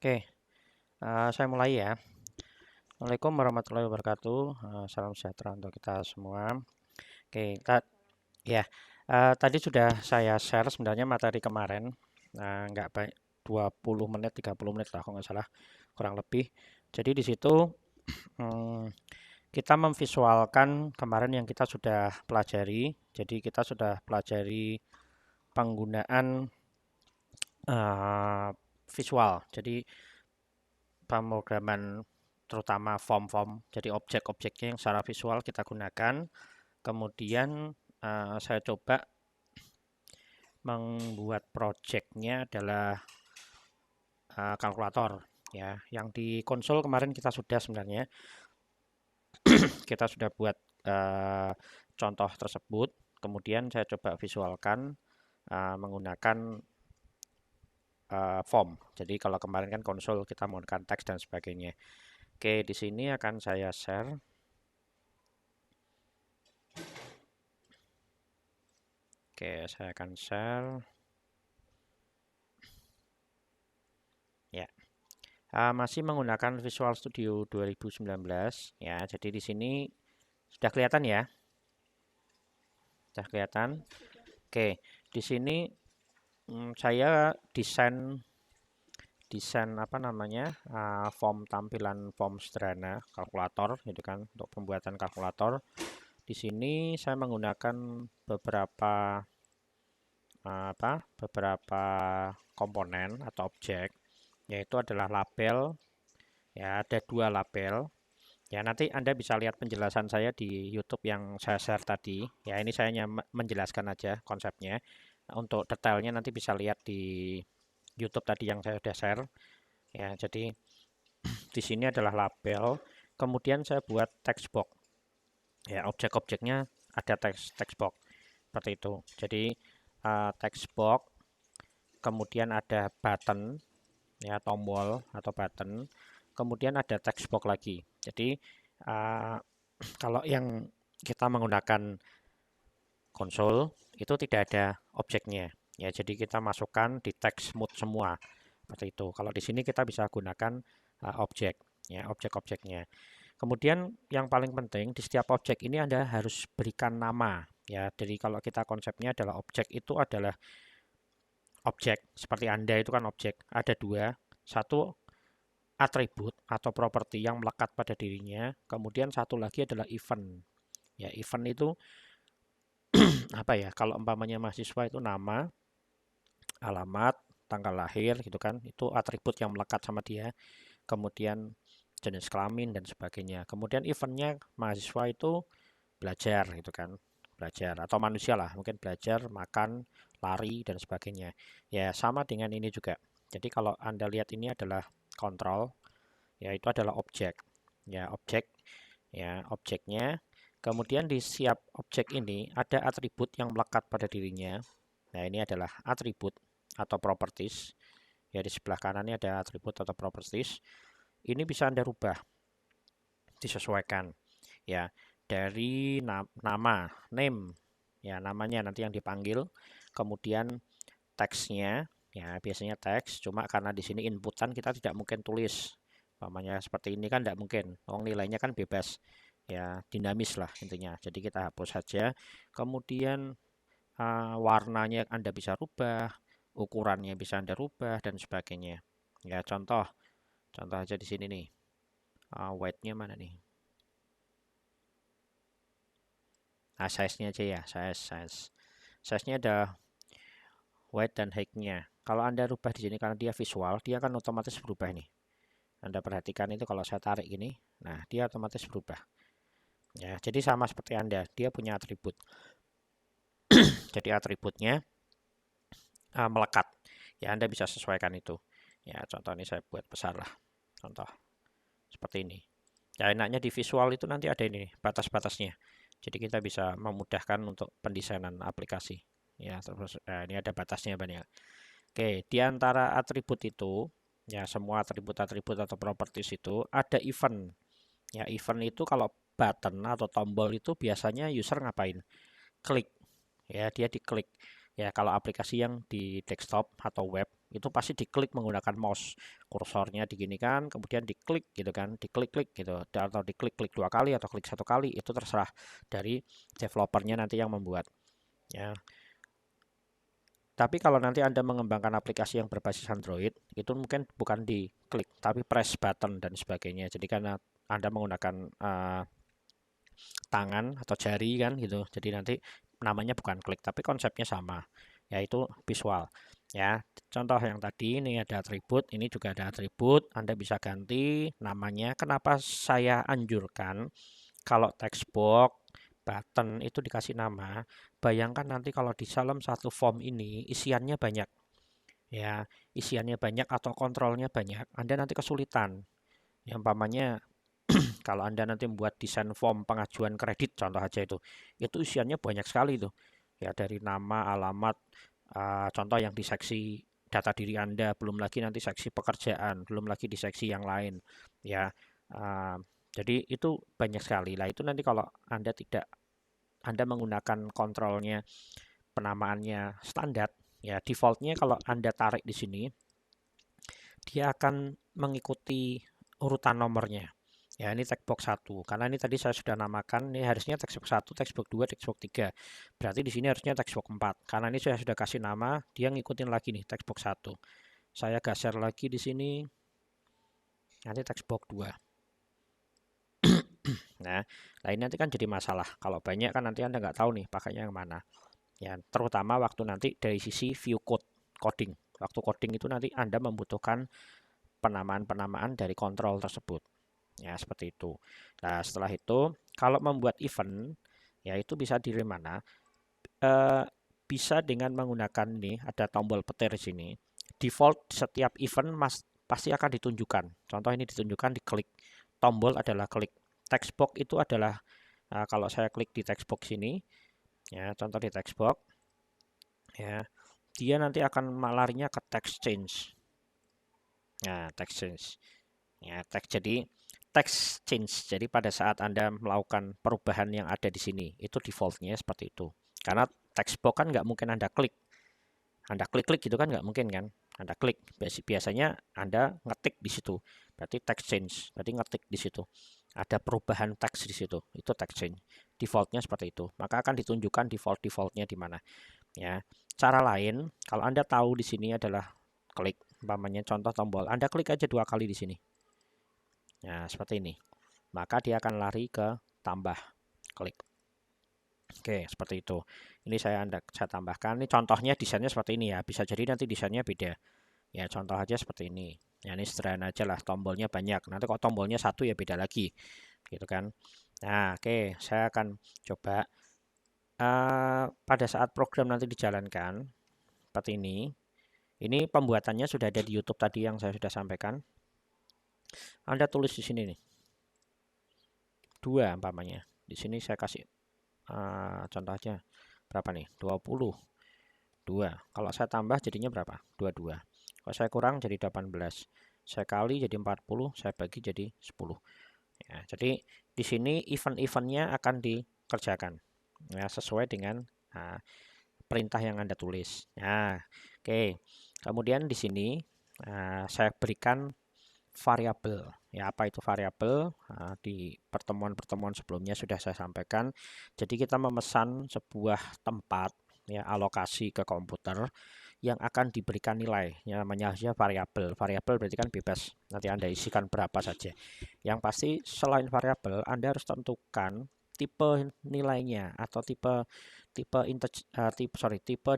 Oke, saya mulai ya. Assalamualaikum warahmatullahi wabarakatuh. Salam sejahtera untuk kita semua. Oke, ya, tadi sudah saya share sebenarnya materi kemarin. Nggak baik 20 menit, 30 menit lah, kalau nggak salah, kurang lebih. Jadi di situ hmm, kita memvisualkan kemarin yang kita sudah pelajari. Jadi kita sudah pelajari penggunaan visual. Jadi pemrograman terutama form-form, jadi objek-objeknya yang secara visual kita gunakan. Kemudian saya coba membuat projectnya adalah kalkulator ya. Yang di konsol kemarin kita sudah sebenarnya kita sudah buat contoh tersebut. Kemudian saya coba visualkan menggunakan form. Jadi kalau kemarin kan konsol kita menggunakan teks dan sebagainya. Oke, di sini akan saya share. Oke, saya akan share. Ya, masih menggunakan Visual Studio 2019 ya. Jadi di sini sudah kelihatan ya? Sudah kelihatan? Oke, di sini saya desain apa namanya? Form tampilan form sederhana kalkulator gitu kan untuk pembuatan kalkulator. Di sini saya menggunakan beberapa beberapa komponen atau objek, yaitu adalah label. Ya, ada 2 label. Ya, nanti Anda bisa lihat penjelasan saya di YouTube yang saya share tadi. Ya, ini saya hanya menjelaskan aja konsepnya. Untuk detailnya nanti bisa lihat di YouTube tadi yang saya sudah share. Ya, jadi di sini adalah label. Kemudian saya buat text box. Ya, objek-objeknya ada text box seperti itu. Jadi text box, kemudian ada button, ya tombol atau button, kemudian ada text box lagi. Jadi kalau yang kita menggunakan konsol itu tidak ada objeknya ya, jadi kita masukkan di text mode semua seperti itu. Kalau di sini kita bisa gunakan objek ya, objek-objeknya. Kemudian yang paling penting di setiap objek ini Anda harus berikan nama ya. Jadi kalau kita konsepnya adalah objek itu adalah objek seperti Anda itu kan objek ada 2, satu atribut atau properti yang melekat pada dirinya, kemudian satu lagi adalah event. Ya, event itu apa ya? Kalau umpamanya mahasiswa itu nama, alamat, tanggal lahir gitu kan, itu atribut yang melekat sama dia. Kemudian jenis kelamin dan sebagainya. Kemudian eventnya mahasiswa itu belajar gitu kan, belajar atau manusia lah, mungkin belajar, makan, lari dan sebagainya. Ya, sama dengan ini juga. Jadi kalau Anda lihat ini adalah kontrol, ya itu adalah objek. Ya, objek. Ya, objeknya. Kemudian di setiap objek ini ada atribut yang melekat pada dirinya. Nah, ini adalah atribut atau properties. Ya, di sebelah kanannya ada atribut atau properties. Ini bisa Anda rubah, disesuaikan. Ya, dari nama, name, ya namanya nanti yang dipanggil. Kemudian teksnya, ya biasanya teks. Cuma karena di sini inputan kita tidak mungkin tulis. Umpamanya seperti ini kan tidak mungkin. Nilainya kan bebas, ya dinamis lah intinya. Jadi kita hapus saja. Kemudian warnanya Anda bisa rubah, ukurannya bisa Anda rubah dan sebagainya. Ya contoh aja di sini nih. Weight-nya mana nih? Nah, size-nya aja ya, size-nya ada weight dan height-nya. Kalau Anda rubah di sini karena dia visual, dia akan otomatis berubah nih. Anda perhatikan itu kalau saya tarik ini, nah dia otomatis berubah. Ya, jadi sama seperti Anda, dia punya atribut. Jadi atributnya melekat. Ya, Anda bisa sesuaikan itu. Ya, contoh ini saya buat besar lah. Contoh seperti ini. Ya, enaknya di visual itu nanti ada ini batas-batasnya. Jadi kita bisa memudahkan untuk pendesainan aplikasi. Ya, terus ini ada batasnya banyak. Oke, di antara atribut itu, ya semua atribut-atribut atau properties itu ada event. Ya, event itu kalau button atau tombol itu biasanya user ngapain? Klik. Ya, dia diklik. Ya, kalau aplikasi yang di desktop atau web itu pasti diklik menggunakan mouse, kursornya diginikan, kemudian diklik gitu kan, diklik-klik gitu, atau diklik-klik 2 kali atau klik 1 kali, itu terserah dari developernya nanti yang membuat ya. Tapi kalau nanti Anda mengembangkan aplikasi yang berbasis Android, itu mungkin bukan diklik, tapi press button dan sebagainya. Jadi karena Anda menggunakan tangan atau jari kan gitu. Jadi nanti namanya bukan klik, tapi konsepnya sama, yaitu visual. Ya, contoh yang tadi ini ada atribut, ini juga ada atribut. Anda bisa ganti namanya. Kenapa saya anjurkan kalau text box, button itu dikasih nama? Bayangkan nanti kalau di dalam satu form ini isiannya banyak. Ya, isiannya banyak atau kontrolnya banyak, Anda nanti kesulitan. Yang umpamanya kalau Anda nanti membuat desain form pengajuan kredit contoh aja itu isiannya banyak sekali itu. Ya dari nama, alamat, contoh yang di seksi data diri Anda, belum lagi nanti seksi pekerjaan, belum lagi di seksi yang lain. Ya, uh, jadi itu banyak sekali. Lah itu nanti kalau Anda menggunakan kontrolnya penamaannya standar, ya defaultnya kalau Anda tarik di sini, dia akan mengikuti urutan nomornya. Ya, ini textbox 1. Karena ini tadi saya sudah namakan, ini harusnya textbox 1, textbox 2, textbox 3. Berarti di sini harusnya textbox 4. Karena ini saya sudah kasih nama, dia ngikutin lagi nih textbox 1. Saya geser lagi di sini, nanti textbox 2. Nah, ini nanti kan jadi masalah. Kalau banyak kan nanti Anda nggak tahu nih pakainya yang mana. Ya, terutama waktu nanti dari sisi view code, coding. Waktu coding itu nanti Anda membutuhkan penamaan-penamaan dari kontrol tersebut. Ya, seperti itu. Nah, setelah itu, kalau membuat event, ya itu bisa dari mana? Bisa dengan menggunakan ini, ada tombol petir di sini. Default setiap event pasti akan ditunjukkan. Contoh ini ditunjukkan di klik. Tombol adalah klik. Textbox itu adalah, kalau saya klik di textbox ini, ya contoh di textbox, ya dia nanti akan larinya ke text change. Nah, text change. Ya, text change. Jadi pada saat Anda melakukan perubahan yang ada di sini, itu defaultnya seperti itu. Karena text box kan nggak mungkin Anda klik. Anda klik-klik gitu kan nggak mungkin kan. Anda klik. Biasanya Anda ngetik di situ. Berarti text change. Berarti ngetik di situ. Ada perubahan teks di situ. Itu text change. Defaultnya seperti itu. Maka akan ditunjukkan defaultnya di mana. Ya. Cara lain, kalau Anda tahu di sini adalah klik, umpamanya contoh tombol. Anda klik aja 2 kali di sini. Nah, seperti ini. Maka dia akan lari ke tambah. Klik. Oke, seperti itu. Ini saya tambahkan. Ini contohnya desainnya seperti ini ya. Bisa jadi nanti desainnya beda. Ya, contoh aja seperti ini. Ya, ini sederhana aja lah. Tombolnya banyak. Nanti kalau tombolnya satu ya beda lagi. Gitu kan. Nah, oke. Saya akan coba. Pada saat program nanti dijalankan. Seperti ini. Ini pembuatannya sudah ada di YouTube tadi yang saya sudah sampaikan. Anda tulis di sini nih. 2 umpamanya. Di sini saya kasih contoh aja berapa nih? 20. 2. Kalau saya tambah jadinya berapa? 22. Kalau saya kurang jadi 18. Saya kali jadi 40, saya bagi jadi 10. Ya, jadi di sini event-eventnya akan dikerjakan ya, sesuai dengan perintah yang Anda tulis. Nah, oke. Kemudian di sini saya berikan variabel. Ya, apa itu variabel? Di pertemuan-pertemuan sebelumnya sudah saya sampaikan. Jadi kita memesan sebuah tempat ya, alokasi ke komputer yang akan diberikan nilai. Ya, namanya variabel. Variabel berarti kan bebas. Nanti Anda isikan berapa saja. Yang pasti selain variabel, Anda harus tentukan tipe nilainya atau tipe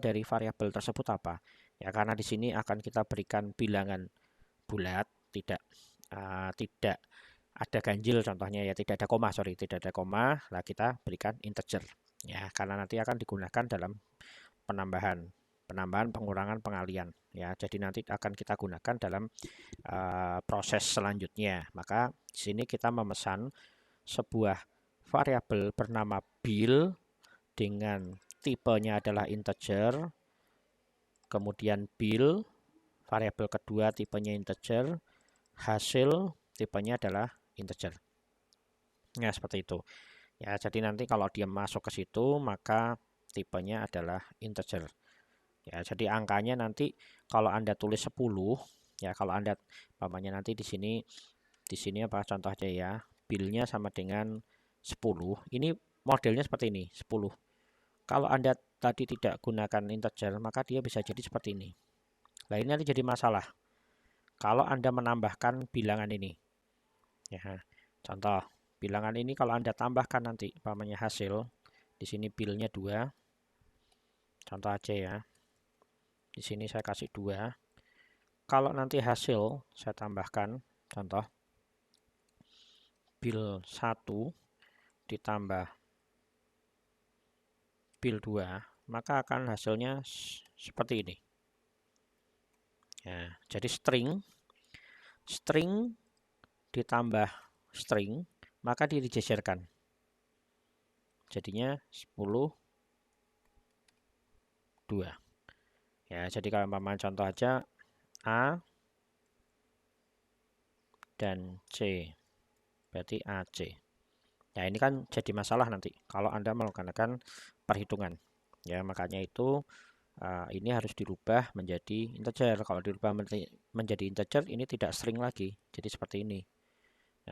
dari variabel tersebut apa. Ya, karena di sini akan kita berikan bilangan bulat, tidak ada ganjil contohnya ya, tidak ada koma, lah kita berikan integer ya, karena nanti akan digunakan dalam penambahan, pengurangan, pengalian ya. Jadi nanti akan kita gunakan dalam proses selanjutnya. Maka di sini kita memesan sebuah variabel bernama bill dengan tipenya adalah integer, kemudian bill variabel kedua tipenya integer, hasil tipenya adalah integer. Ya, seperti itu. Ya, jadi nanti kalau dia masuk ke situ, maka tipenya adalah integer. Ya, jadi angkanya nanti kalau Anda tulis 10, ya kalau Anda umpamanya nanti di sini apa contoh aja ya, bilnya sama dengan 10. Ini modelnya seperti ini, 10. Kalau Anda tadi tidak gunakan integer, maka dia bisa jadi seperti ini. Nah, ini nanti jadi masalah. Kalau Anda menambahkan bilangan ini. Ya, contoh, bilangan ini kalau Anda tambahkan nanti umpamanya hasil, di sini bilnya 2. Contoh aja ya. Di sini saya kasih 2. Kalau nanti hasil saya tambahkan, contoh, bil 1 ditambah bil 2, maka akan hasilnya seperti ini. Ya, jadi string ditambah string, maka dia digeserkan. Jadinya 10, 2. Ya, jadi kalau umpamanya contoh aja A dan C, berarti AC. Nah, ini kan jadi masalah nanti kalau Anda melakukan perhitungan. Ya, makanya itu ini harus dirubah menjadi integer. Kalau dirubah menjadi integer, ini tidak string lagi. Jadi seperti ini.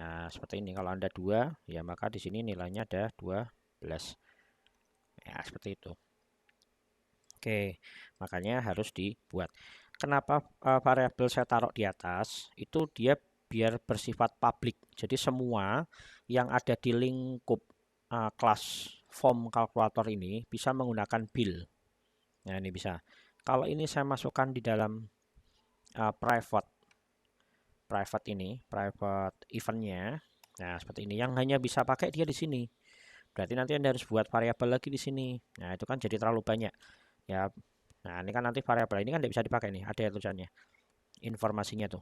Nah, seperti ini. Kalau Anda 2, ya maka di sini nilainya ada 12. Ya, seperti itu. Oke, makanya harus dibuat. Kenapa variabel saya taruh di atas? Itu dia biar bersifat publik. Jadi semua yang ada di lingkup kelas form kalkulator ini bisa menggunakan bil. Nah, ini bisa. Kalau ini saya masukkan di dalam private eventnya. Nah, seperti ini. Yang hanya bisa pakai dia di sini. Berarti nanti Anda harus buat variabel lagi di sini. Nah, itu kan jadi terlalu banyak. Ya. Nah, ini kan nanti variabel ini kan tidak bisa dipakai nih. Ada tulisannya. Informasinya tuh.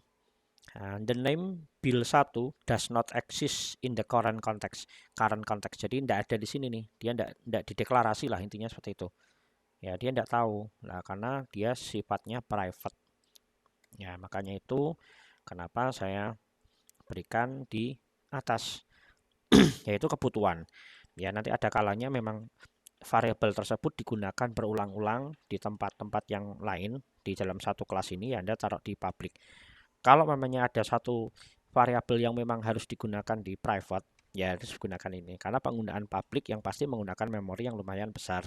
The name bil1 does not exist in the current context. Current context. Jadi tidak ada di sini nih. Dia tidak dideklarasi lah intinya seperti itu. Ya, dia tidak tahu. Nah, karena dia sifatnya private. Ya, makanya itu kenapa saya berikan di atas. Yaitu kebutuhan. Ya, nanti ada kalanya memang variabel tersebut digunakan berulang-ulang di tempat-tempat yang lain di dalam satu kelas ini, ya Anda taruh di public. Kalau memangnya ada satu variabel yang memang harus digunakan di private, ya harus gunakan ini. Karena penggunaan public yang pasti menggunakan memori yang lumayan besar.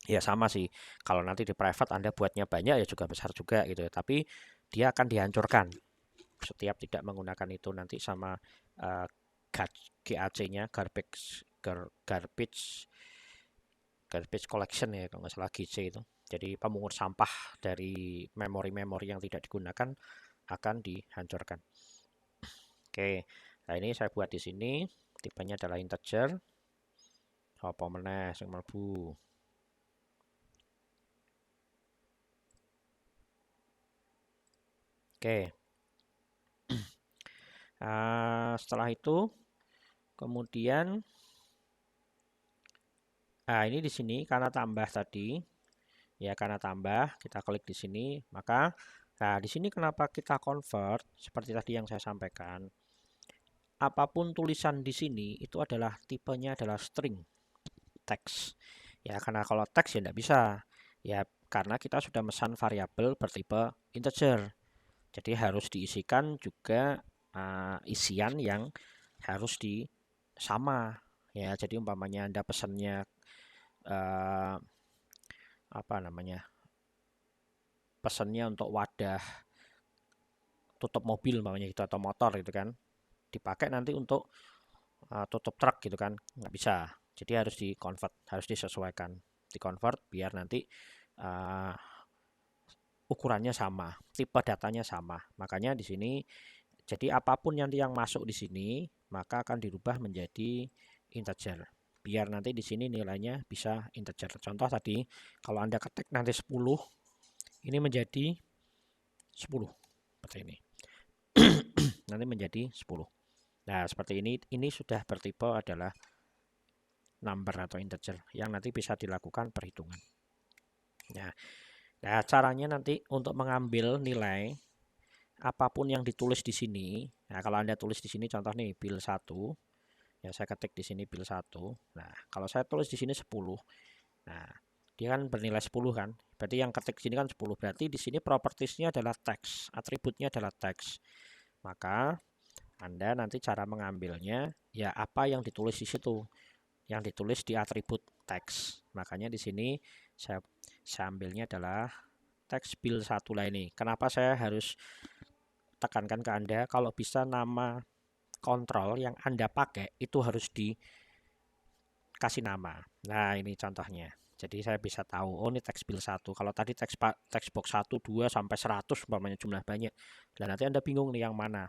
Ya sama sih, kalau nanti di private Anda buatnya banyak ya juga besar juga gitu. Tapi dia akan dihancurkan setiap tidak menggunakan itu nanti sama GAC-nya, garbage collection ya kalau nggak salah GC itu. Jadi pemungut sampah dari memori-memori yang tidak digunakan akan dihancurkan. Oke, nah ini saya buat di sini. Tipenya adalah integer. Apa meneh sing mlebu? Oke. Setelah itu kemudian ini di sini karena tambah tadi ya, karena tambah kita klik di sini, maka di sini kenapa kita convert seperti tadi yang saya sampaikan, apapun tulisan di sini itu adalah tipenya adalah string teks ya, karena kalau teks ya tidak bisa ya, karena kita sudah mesan variabel bertipe integer, jadi harus diisikan juga isian yang harus sama ya. Jadi umpamanya Anda pesannya apa namanya, pesannya untuk wadah tutup mobil umpamanya gitu atau motor gitu kan, dipakai nanti untuk tutup truk gitu kan, nggak bisa. Jadi harus di-convert, harus disesuaikan, di-convert biar nanti ukurannya sama, tipe datanya sama. Makanya di sini jadi apapun nanti yang masuk di sini maka akan dirubah menjadi integer. Biar nanti di sini nilainya bisa integer. Contoh tadi kalau Anda ketik nanti 10, ini menjadi 10 seperti ini. Nanti menjadi 10. Nah, seperti ini sudah bertipe adalah number atau integer yang nanti bisa dilakukan perhitungan. Nah, caranya nanti untuk mengambil nilai apapun yang ditulis di sini. Nah, kalau Anda tulis di sini contoh nih bil 1, ya saya ketik di sini bil 1. Nah, kalau saya tulis di sini 10. Nah, dia kan bernilai 10 kan. Berarti yang ketik sini kan 10. Berarti di sini propertiesnya adalah teks, atributnya adalah teks. Maka Anda nanti cara mengambilnya ya apa yang ditulis di situ, yang ditulis di atribut teks. Makanya di sini saya ambilnya adalah teks build 1 lah ini. Kenapa saya harus tekankan ke Anda kalau bisa nama kontrol yang Anda pakai itu harus dikasih nama. Nah, ini contohnya. Jadi saya bisa tahu, oh ini teks build 1. Kalau tadi teks box 1, 2 sampai 100 umpamanya jumlah banyak. Dan nanti Anda bingung nih yang mana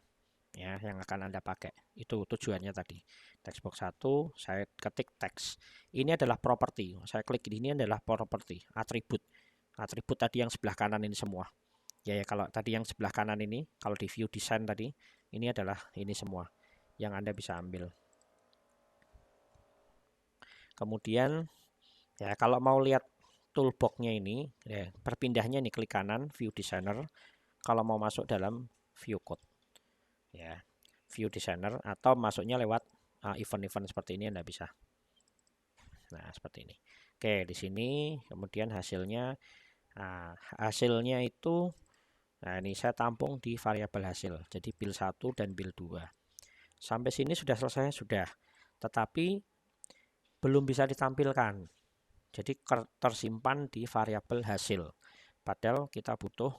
ya yang akan Anda pakai. Itu tujuannya tadi. Teks box 1 saya ketik teks. Ini adalah properti. Saya klik ini adalah properti, atribut. Atribut tadi yang sebelah kanan ini semua. Ya, kalau tadi yang sebelah kanan ini, kalau di view design tadi, ini adalah ini semua yang Anda bisa ambil. Kemudian ya kalau mau lihat toolbox-nya ini, ya, berpindahnya nih klik kanan view designer kalau mau masuk dalam view code. Ya, view designer atau masuknya lewat event-event seperti ini Anda bisa. Nah, seperti ini. Oke, di sini kemudian hasilnya hasilnya itu nah ini saya tampung di variabel hasil. Jadi build 1 dan build 2. Sampai sini sudah selesai sudah. Tetapi belum bisa ditampilkan. Jadi tersimpan di variabel hasil. Padahal kita butuh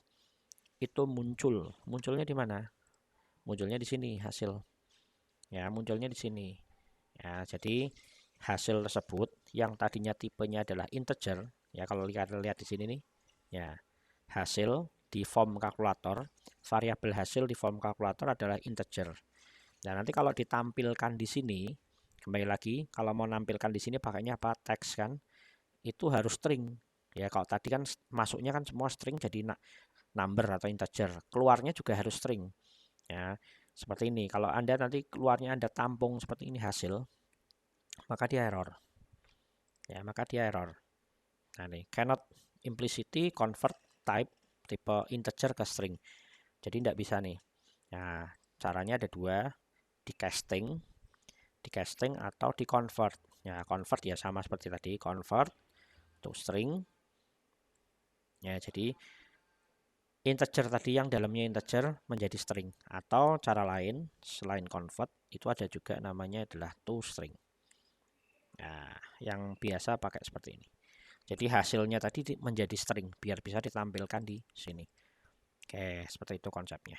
itu muncul. Munculnya di mana? Munculnya di sini hasil. Ya, munculnya di sini. Ya, jadi hasil tersebut yang tadinya tipenya adalah integer, ya kalau lihat di sini nih. Ya, hasil di form kalkulator, variabel hasil di form kalkulator adalah integer. Nah, nanti kalau ditampilkan di sini, kembali lagi, kalau mau nampilkan di sini pakainya apa? Teks kan? Itu harus string. Ya, kalau tadi kan masuknya kan semua string jadi number atau integer. Keluarnya juga harus string. Ya, seperti ini. Kalau Anda nanti keluarnya Anda tampung seperti ini hasil, maka dia error. Ya, maka dia error. Nah, nih, cannot implicitly convert type tipe integer ke string. Jadi tidak bisa nih. Nah, caranya ada dua, di casting atau di convert. Ya, convert ya sama seperti tadi, convert to string. Ya, jadi integer tadi yang dalamnya integer menjadi string, atau cara lain selain convert itu ada juga namanya adalah to string. Nah, yang biasa pakai seperti ini. Jadi hasilnya tadi menjadi string biar bisa ditampilkan di sini. Oke, seperti itu konsepnya.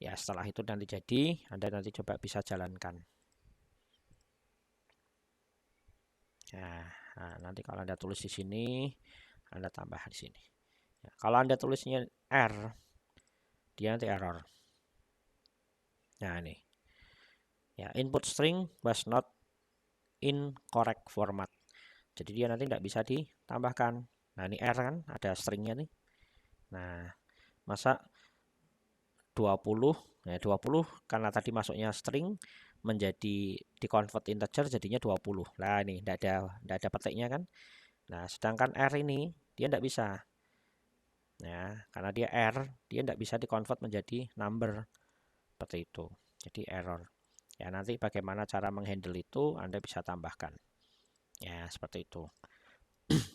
Ya, setelah itu nanti jadi, Anda nanti coba bisa jalankan. Nah, nanti kalau Anda tulis di sini, Anda tambah di sini. Ya, kalau Anda tulisnya R, dia nanti error. Nah, ini. Ya, input string was not in correct format. Jadi dia nanti tidak bisa ditambahkan. Nah, ini R kan, ada stringnya nih. Nah, masa 20, ya 20 karena tadi masuknya string menjadi dikonvert integer jadinya 20. Nah, ini tidak ada petiknya kan. Nah, sedangkan R ini dia tidak bisa. Ya, karena dia R, dia tidak bisa dikonvert menjadi number. Seperti itu. Jadi error. Ya, nanti bagaimana cara menghandle itu Anda bisa tambahkan. Ya, seperti itu.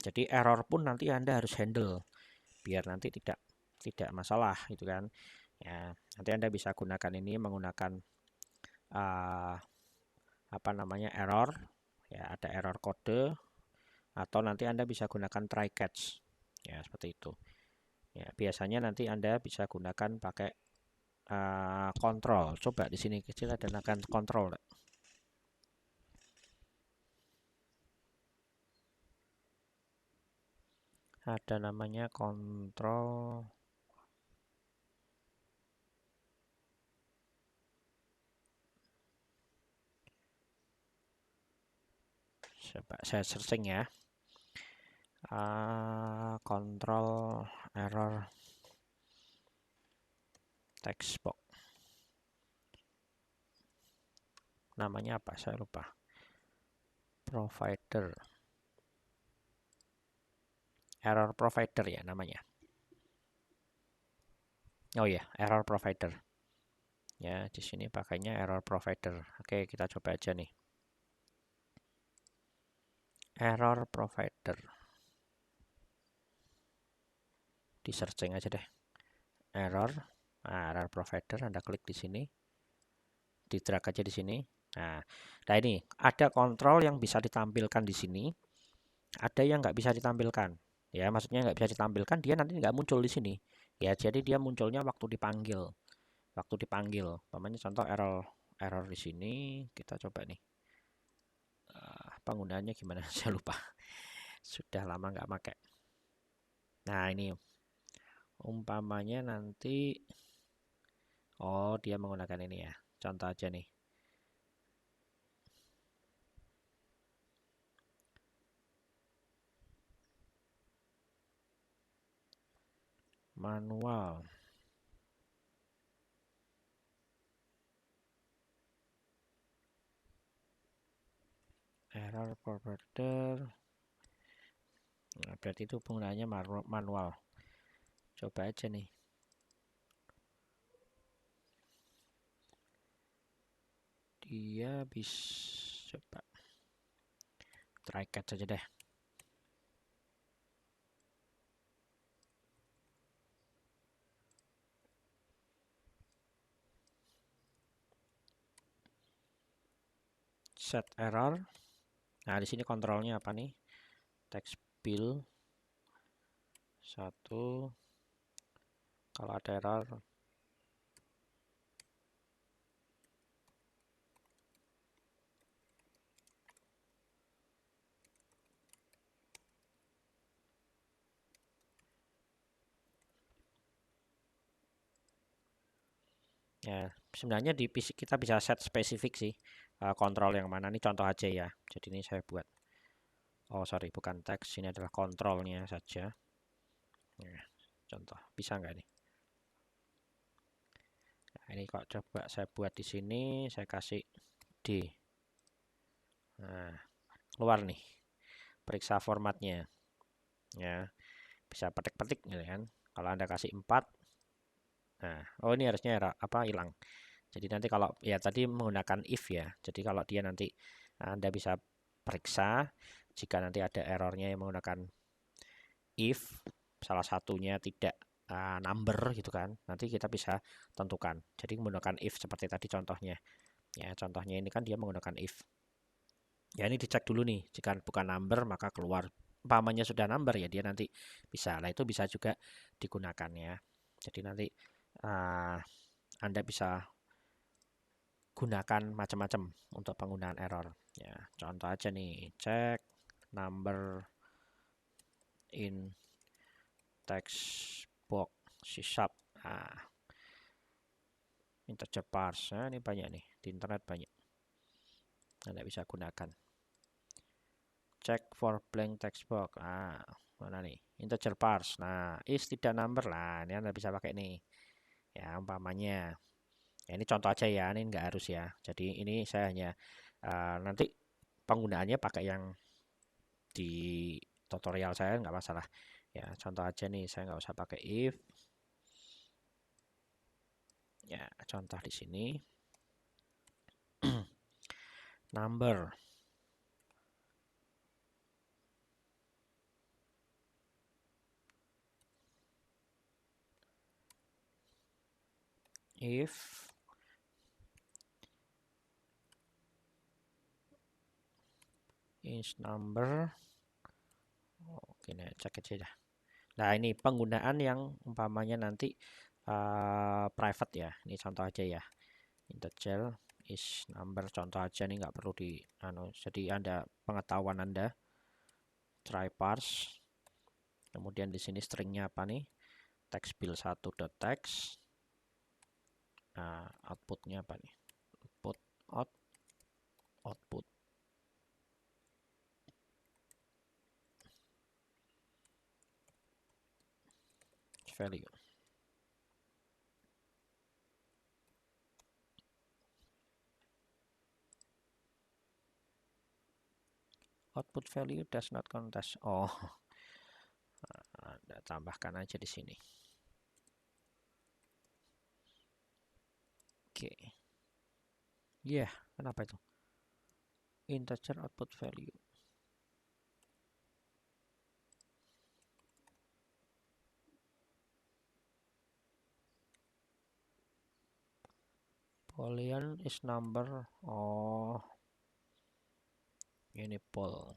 Jadi error pun nanti Anda harus handle biar nanti tidak masalah gitu kan. Ya, nanti Anda bisa gunakan ini menggunakan apa namanya error. Ya, ada error kode atau nanti Anda bisa gunakan try catch. Ya, seperti itu. Ya, biasanya nanti Anda bisa gunakan pakai kontrol. Coba di sini kecil ada gunakan kontrol. Ada namanya kontrol. Coba saya searching ya. Kontrol error text box. Namanya apa? Saya lupa. Provider. Error provider ya namanya. Oh ya, error provider. Ya, di sini pakainya error provider. Oke, kita coba aja nih. Error provider. di searching aja deh, error. Nah, error provider, Anda klik di sini, di drag aja di sini. Nah ini ada kontrol yang bisa ditampilkan di sini, ada yang nggak bisa ditampilkan. Ya, maksudnya nggak bisa ditampilkan, dia nanti nggak muncul di sini. Ya, jadi dia munculnya waktu dipanggil. Waktu dipanggil, umpamanya contoh error di sini, kita coba nih. Penggunaannya gimana? Saya lupa. Sudah lama nggak pakai. Nah, ini umpamanya nanti, oh dia menggunakan ini ya. Contoh aja nih. Manual. Error provider. Nah, berarti itu penggunaannya manual. Coba aja nih. Dia bisa, coba try catch saja deh. Set error. Nah, di sini kontrolnya apa nih? Text bill 1. Kalau ada error, ya sebenarnya di PC kita bisa set spesifik sih, kontrol yang mana. Ini contoh aja ya. Jadi ini saya buat, oh sorry, bukan teks, ini adalah kontrolnya saja. Nah, contoh bisa nggak nih? Nah, ini kok coba saya buat di sini, saya kasih D. Nah, keluar nih, periksa formatnya. Ya, bisa petik-petik gitu kan. Kalau Anda kasih 4, nah, oh ini harusnya apa hilang. Jadi nanti kalau ya tadi menggunakan if ya. Jadi kalau dia nanti Anda bisa periksa jika nanti ada errornya yang menggunakan if, salah satunya tidak number gitu kan. Nanti kita bisa tentukan. Jadi menggunakan if seperti tadi contohnya. Ya, contohnya ini kan dia menggunakan if. Ya ini dicek dulu nih. Jika bukan number maka keluar. Umpamanya sudah number ya dia nanti bisa. Nah itu bisa juga digunakan ya. Jadi nanti Anda bisa gunakan macam-macam untuk penggunaan error. Ya, contoh aja nih, cek number in text box C#. Nah, integer parse. Nah, ini banyak nih, di internet banyak. Anda bisa gunakan. Check for blank text box. Nah, mana nih? Integer parse. Nah, is tidak number lah. Ini Anda bisa pakai nih. Ya, umpamanya. Ya, ini contoh aja ya, ini nggak harus ya. Jadi ini saya hanya nanti penggunaannya pakai yang di tutorial saya nggak masalah. Ya, contoh aja nih, saya nggak usah pakai if. Ya, contoh di sini. Number. If is number. Oke, nah, cek aja dah. Nah, ini penggunaan yang umpamanya nanti private ya. Ini contoh aja ya. Integer is number, contoh aja nih, nggak perlu di jadi Anda pengetahuan Anda. Try parse. Kemudian di sini stringnya apa nih? Text bill 1.text. Nah, outputnya apa nih? Output value. Output value does not contest. Oh, Anda tambahkan aja di sini. Oke. Ya, kenapa itu? Integer output value. Boolean is number. Oh, ini bool.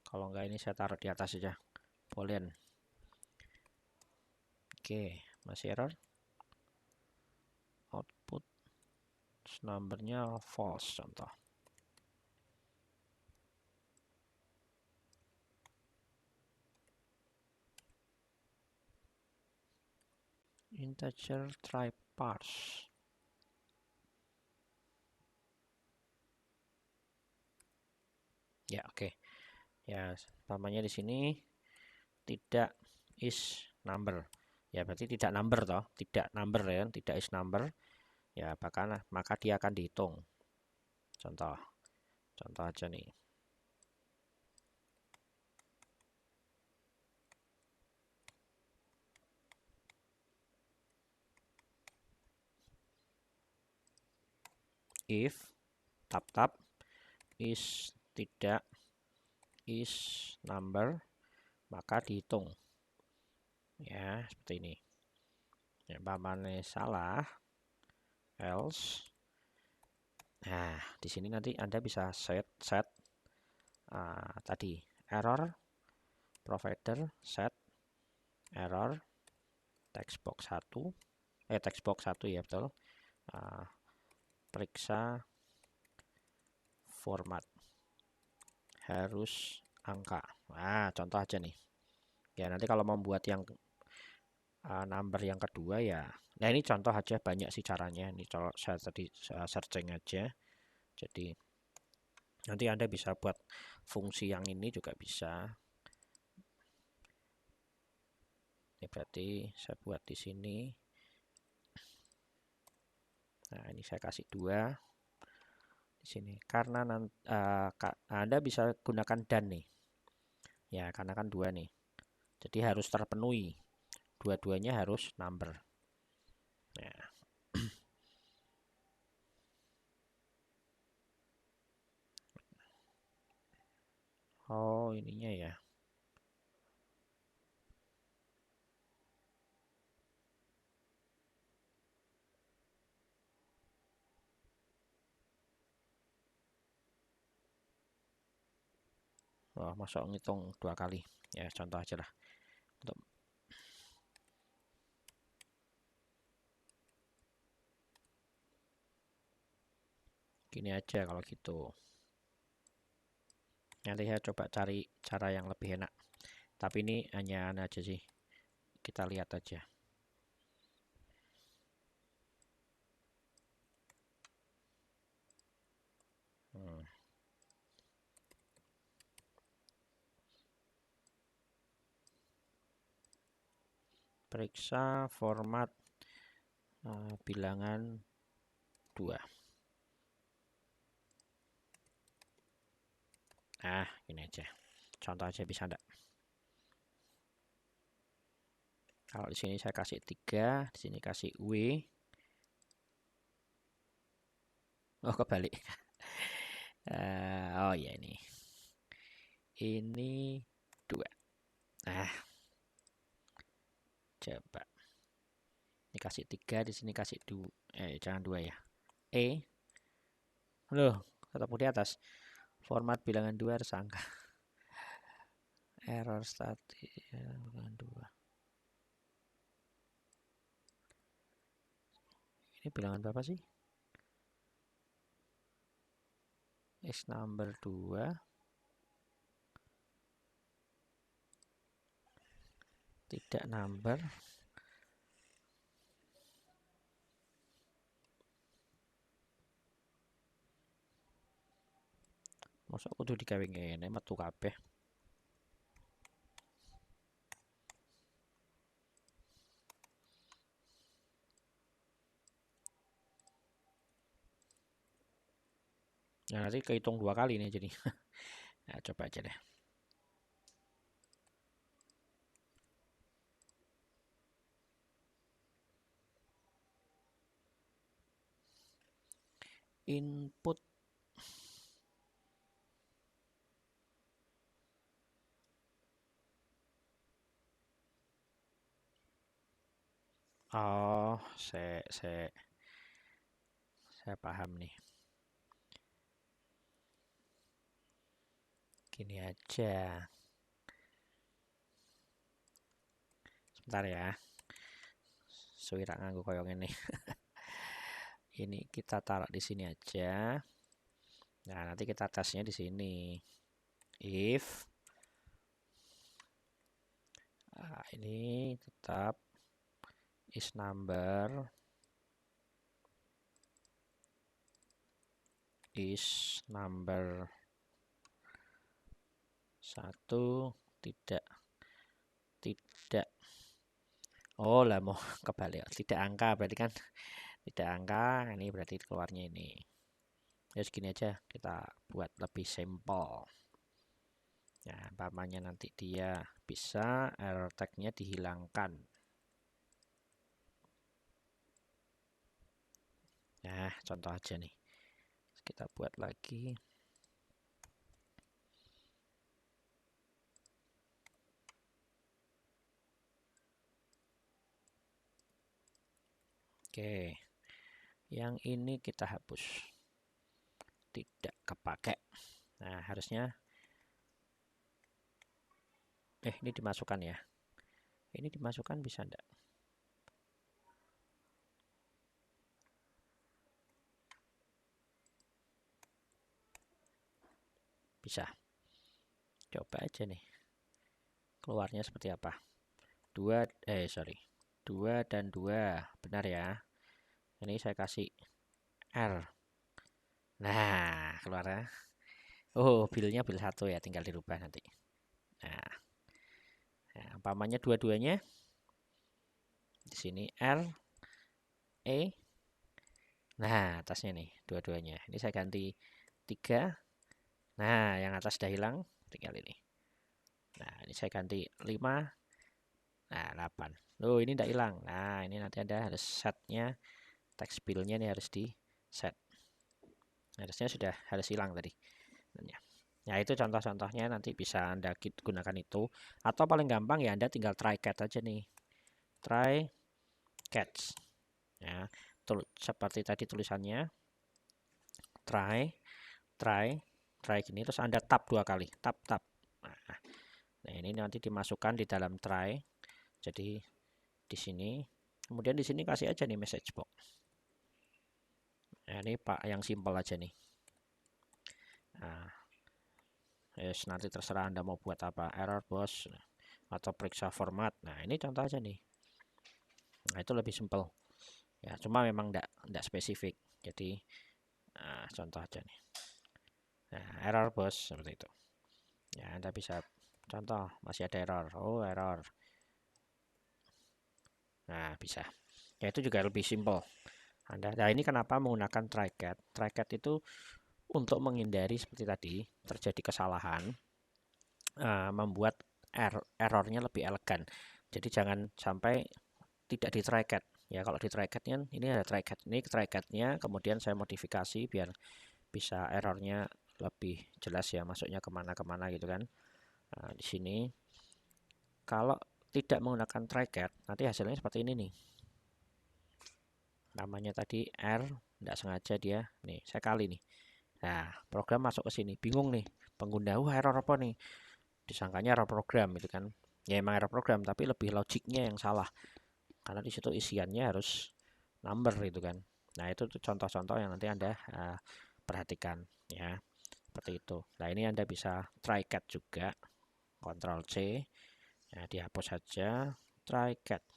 Kalau enggak ini saya taruh di atas saja. Boolean. Oke, masih error. Output numbernya false contoh. Integer try parse. Ya, oke. Ya, namanya di sini tidak is number. Ya, berarti tidak number toh, tidak number ya, tidak is number. Ya, maka dia akan dihitung. Contoh aja nih. If tab is tidak is number, maka dihitung. Ya, seperti ini. Ya, umpamanya salah, else. Nah, di sini nanti Anda bisa set tadi error provider set error textbox 1 textbox 1 ya betul. Periksa format harus angka. Nah, contoh aja nih. Ya, nanti kalau membuat yang number yang kedua ya. Nah, ini contoh aja, banyak sih caranya. Ini kalau saya tadi searching aja. Jadi nanti Anda bisa buat fungsi yang ini juga bisa. Ini berarti saya buat di sini. Nah, ini saya kasih 2 di sini. Karena Anda bisa gunakan dan nih. Ya, karena kan 2 nih. Jadi harus terpenuhi. Dua-duanya harus number. Nah. Oh, ininya ya. Oh, masuk ngitung 2 kali. Ya, contoh aja lah. Untuk gini aja kalau gitu. Nanti saya coba cari cara yang lebih enak. Tapi ini hanya aja sih. Kita lihat aja. Periksa format bilangan 2. Nah, ini aja. Contoh aja bisa enggak? Kalau di sini saya kasih 3, di sini kasih W. Oh, kebalik. Oh ya ini. Ini 2. Nah, coba. Ini kasih 3, di sini kasih 2. Jangan 2 ya. Loh, ketemu di atas. Format bilangan 2 harus angka. Error static bilangan 2. Ini bilangan berapa sih? Is number 2. Tidak number. Masa kudu digawe ngene metu kabeh. Nah, nanti kehitung 2 kali nih jadi. Nah, coba aja deh. Input Oh, saya paham nih. Gini aja. Sebentar ya. Suwira nganggo koyo ngene. Ini kita taruh di sini aja. Nah, nanti kita tesnya di sini. If ini tetap is number satu tidak oh lah mau kebalik tidak angka berarti kan tidak angka ini berarti keluarnya ini ya segini aja kita buat lebih simple ya umpamanya nanti dia bisa error tag-nya dihilangkan. Nah contoh aja nih kita buat lagi. Oke, yang ini kita hapus. Tidak kepakai. Nah, harusnya ini dimasukkan ya. Ini dimasukkan bisa enggak? Bisa. Coba aja nih. Keluarnya seperti apa? 2 dan 2. Benar ya. Ini saya kasih R. Nah, keluarnya. Oh, bilnya bil 1 ya, tinggal dirubah nanti. Nah, umpamanya dua-duanya di sini R E. Nah, atasnya nih dua-duanya. Ini saya ganti 3. Nah, yang atas sudah hilang, tinggal ini. Nah, ini saya ganti 5. Nah, 8. Loh, ini tidak hilang. Nah, ini nanti Anda harus setnya, text bill-nya ini harus di set. Harusnya sudah harus hilang tadi. Ya, itu contoh-contohnya nanti bisa Anda gunakan itu. Atau paling gampang ya Anda tinggal try catch aja nih. Try catch. Ya, seperti tadi tulisannya. Try gini terus Anda tap 2 kali. Tap. Nah, ini nanti dimasukkan di dalam try. Jadi di sini. Kemudian di sini kasih aja nih message box. Nah, ini Pak yang simpel aja nih. Nah, yes, nanti terserah Anda mau buat apa, error bos atau periksa format. Nah, ini contoh aja nih. Nah, itu lebih simpel. Ya, cuma memang enggak spesifik. Jadi contoh aja nih. Nah, error bos seperti itu. Ya, Anda bisa contoh, masih ada error. Oh, error. Nah, bisa. Ya, itu juga lebih simpel. Nah, ini kenapa menggunakan try catch? Try catch itu untuk menghindari seperti tadi terjadi kesalahan, membuat errornya lebih elegan. Jadi jangan sampai tidak di try catch. Ya, kalau di try catch-nya ini ada try catch. Ini try catch-nya kemudian saya modifikasi biar bisa errornya lebih jelas ya, masuknya kemana-kemana gitu kan. Nah, di sini kalau tidak menggunakan try catch nanti hasilnya seperti ini nih. Namanya tadi R, tidak sengaja dia. Nih, saya kali nih. Nah, program masuk ke sini, bingung nih. Pengguna, error apa nih? Disangkanya error program gitu kan. Ya emang error program, tapi lebih logiknya yang salah. Karena di situ isiannya harus number gitu kan. Nah, itu tuh contoh-contoh yang nanti Anda perhatikan ya. Seperti itu. Nah, ini Anda bisa try catch juga. Ctrl C. Nah, dihapus saja. Try catch.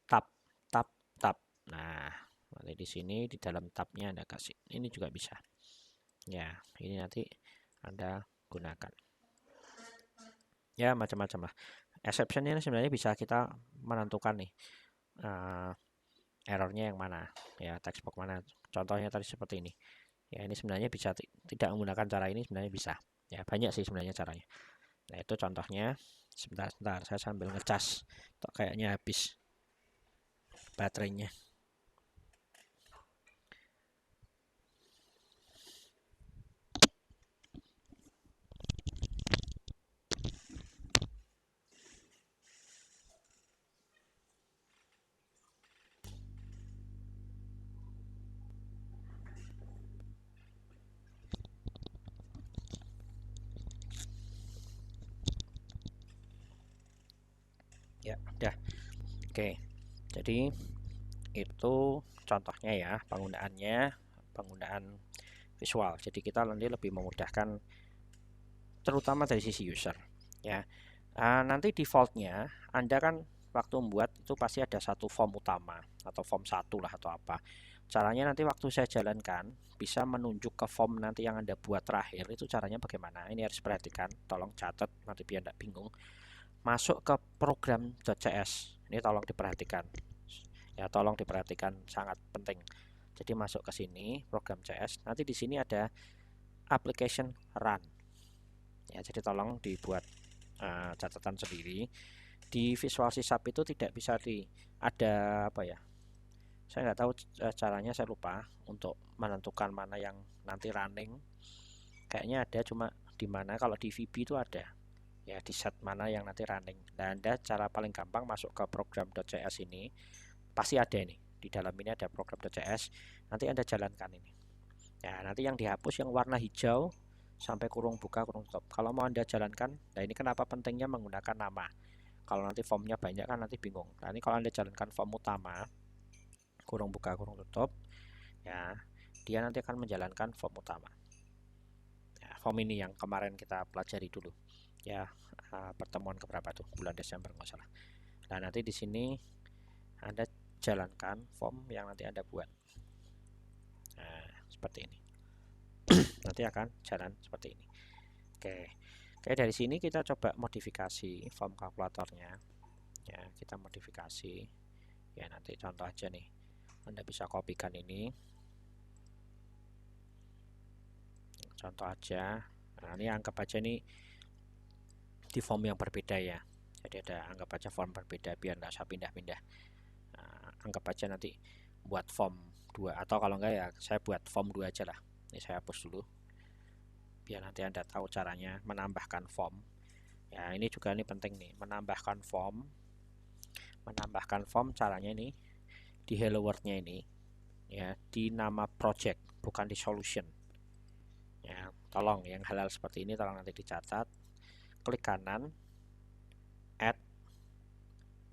Tab. Nah, nanti di sini di dalam tabnya Anda kasih. Ini juga bisa. Ya, ini nanti Anda gunakan. Ya, macam-macam lah. Exception ini sebenarnya bisa kita menentukan nih errornya yang mana, ya text box mana. Contohnya tadi seperti ini. Ya, ini sebenarnya bisa tidak menggunakan cara ini sebenarnya bisa. Ya, banyak sih sebenarnya caranya. Nah, itu contohnya. Sebentar, saya sambil ngecas. Kayaknya habis baterainya. Oke, jadi itu contohnya ya penggunaan visual. Jadi kita nanti lebih memudahkan terutama dari sisi user ya. Nanti defaultnya Anda kan waktu membuat itu pasti ada satu form utama atau form 1 lah atau apa. Caranya nanti waktu saya jalankan bisa menunjuk ke form nanti yang Anda buat terakhir. Itu caranya bagaimana? Ini harus perhatikan, tolong catat nanti biar tidak bingung. Masuk ke program.cs. Ini tolong diperhatikan. Ya, tolong diperhatikan, sangat penting. Jadi masuk ke sini program CS. Nanti di sini ada application run. Ya, jadi tolong dibuat catatan sendiri. Di Visual C# itu tidak bisa ada apa ya? Saya nggak tahu caranya, saya lupa untuk menentukan mana yang nanti running. Kayaknya ada, cuma di mana kalau di VB itu ada. Ya, di set mana yang nanti running. Dan Anda cara paling gampang masuk ke program.cs ini. Pasti ada ini. Di dalam ini ada program.cs. Nanti Anda jalankan ini. Ya, nanti yang dihapus yang warna hijau sampai kurung buka kurung tutup. Kalau mau Anda jalankan, nah ini kenapa pentingnya menggunakan nama. Kalau nanti formnya banyak kan nanti bingung. Nah, ini kalau Anda jalankan form utama kurung buka kurung tutup, ya dia nanti akan menjalankan form utama. Ya, form ini yang kemarin kita pelajari dulu. Ya, pertemuan keberapa tuh? Bulan Desember nggak salah. Nah, nanti di sini Anda jalankan form yang nanti Anda buat. Nah, seperti ini. Nanti akan jalan seperti ini. Oke, dari sini kita coba modifikasi form kalkulatornya. Ya, kita modifikasi. Ya, nanti contoh aja nih. Anda bisa kopikan ini. Contoh aja. Nah, ini anggap aja nih di form yang berbeda ya. Jadi ada anggap aja form berbeda biar nggak usah pindah-pindah. Nah, anggap aja nanti buat form 2 atau kalau enggak ya saya buat form 2 aja lah. Ini saya hapus dulu. Biar nanti Anda tahu caranya menambahkan form. Ya, ini juga ini penting nih, menambahkan form. Menambahkan form caranya ini di hello world-nya ini ya, di nama project bukan di solution. Ya, tolong yang hal-hal seperti ini tolong nanti dicatat. Klik kanan add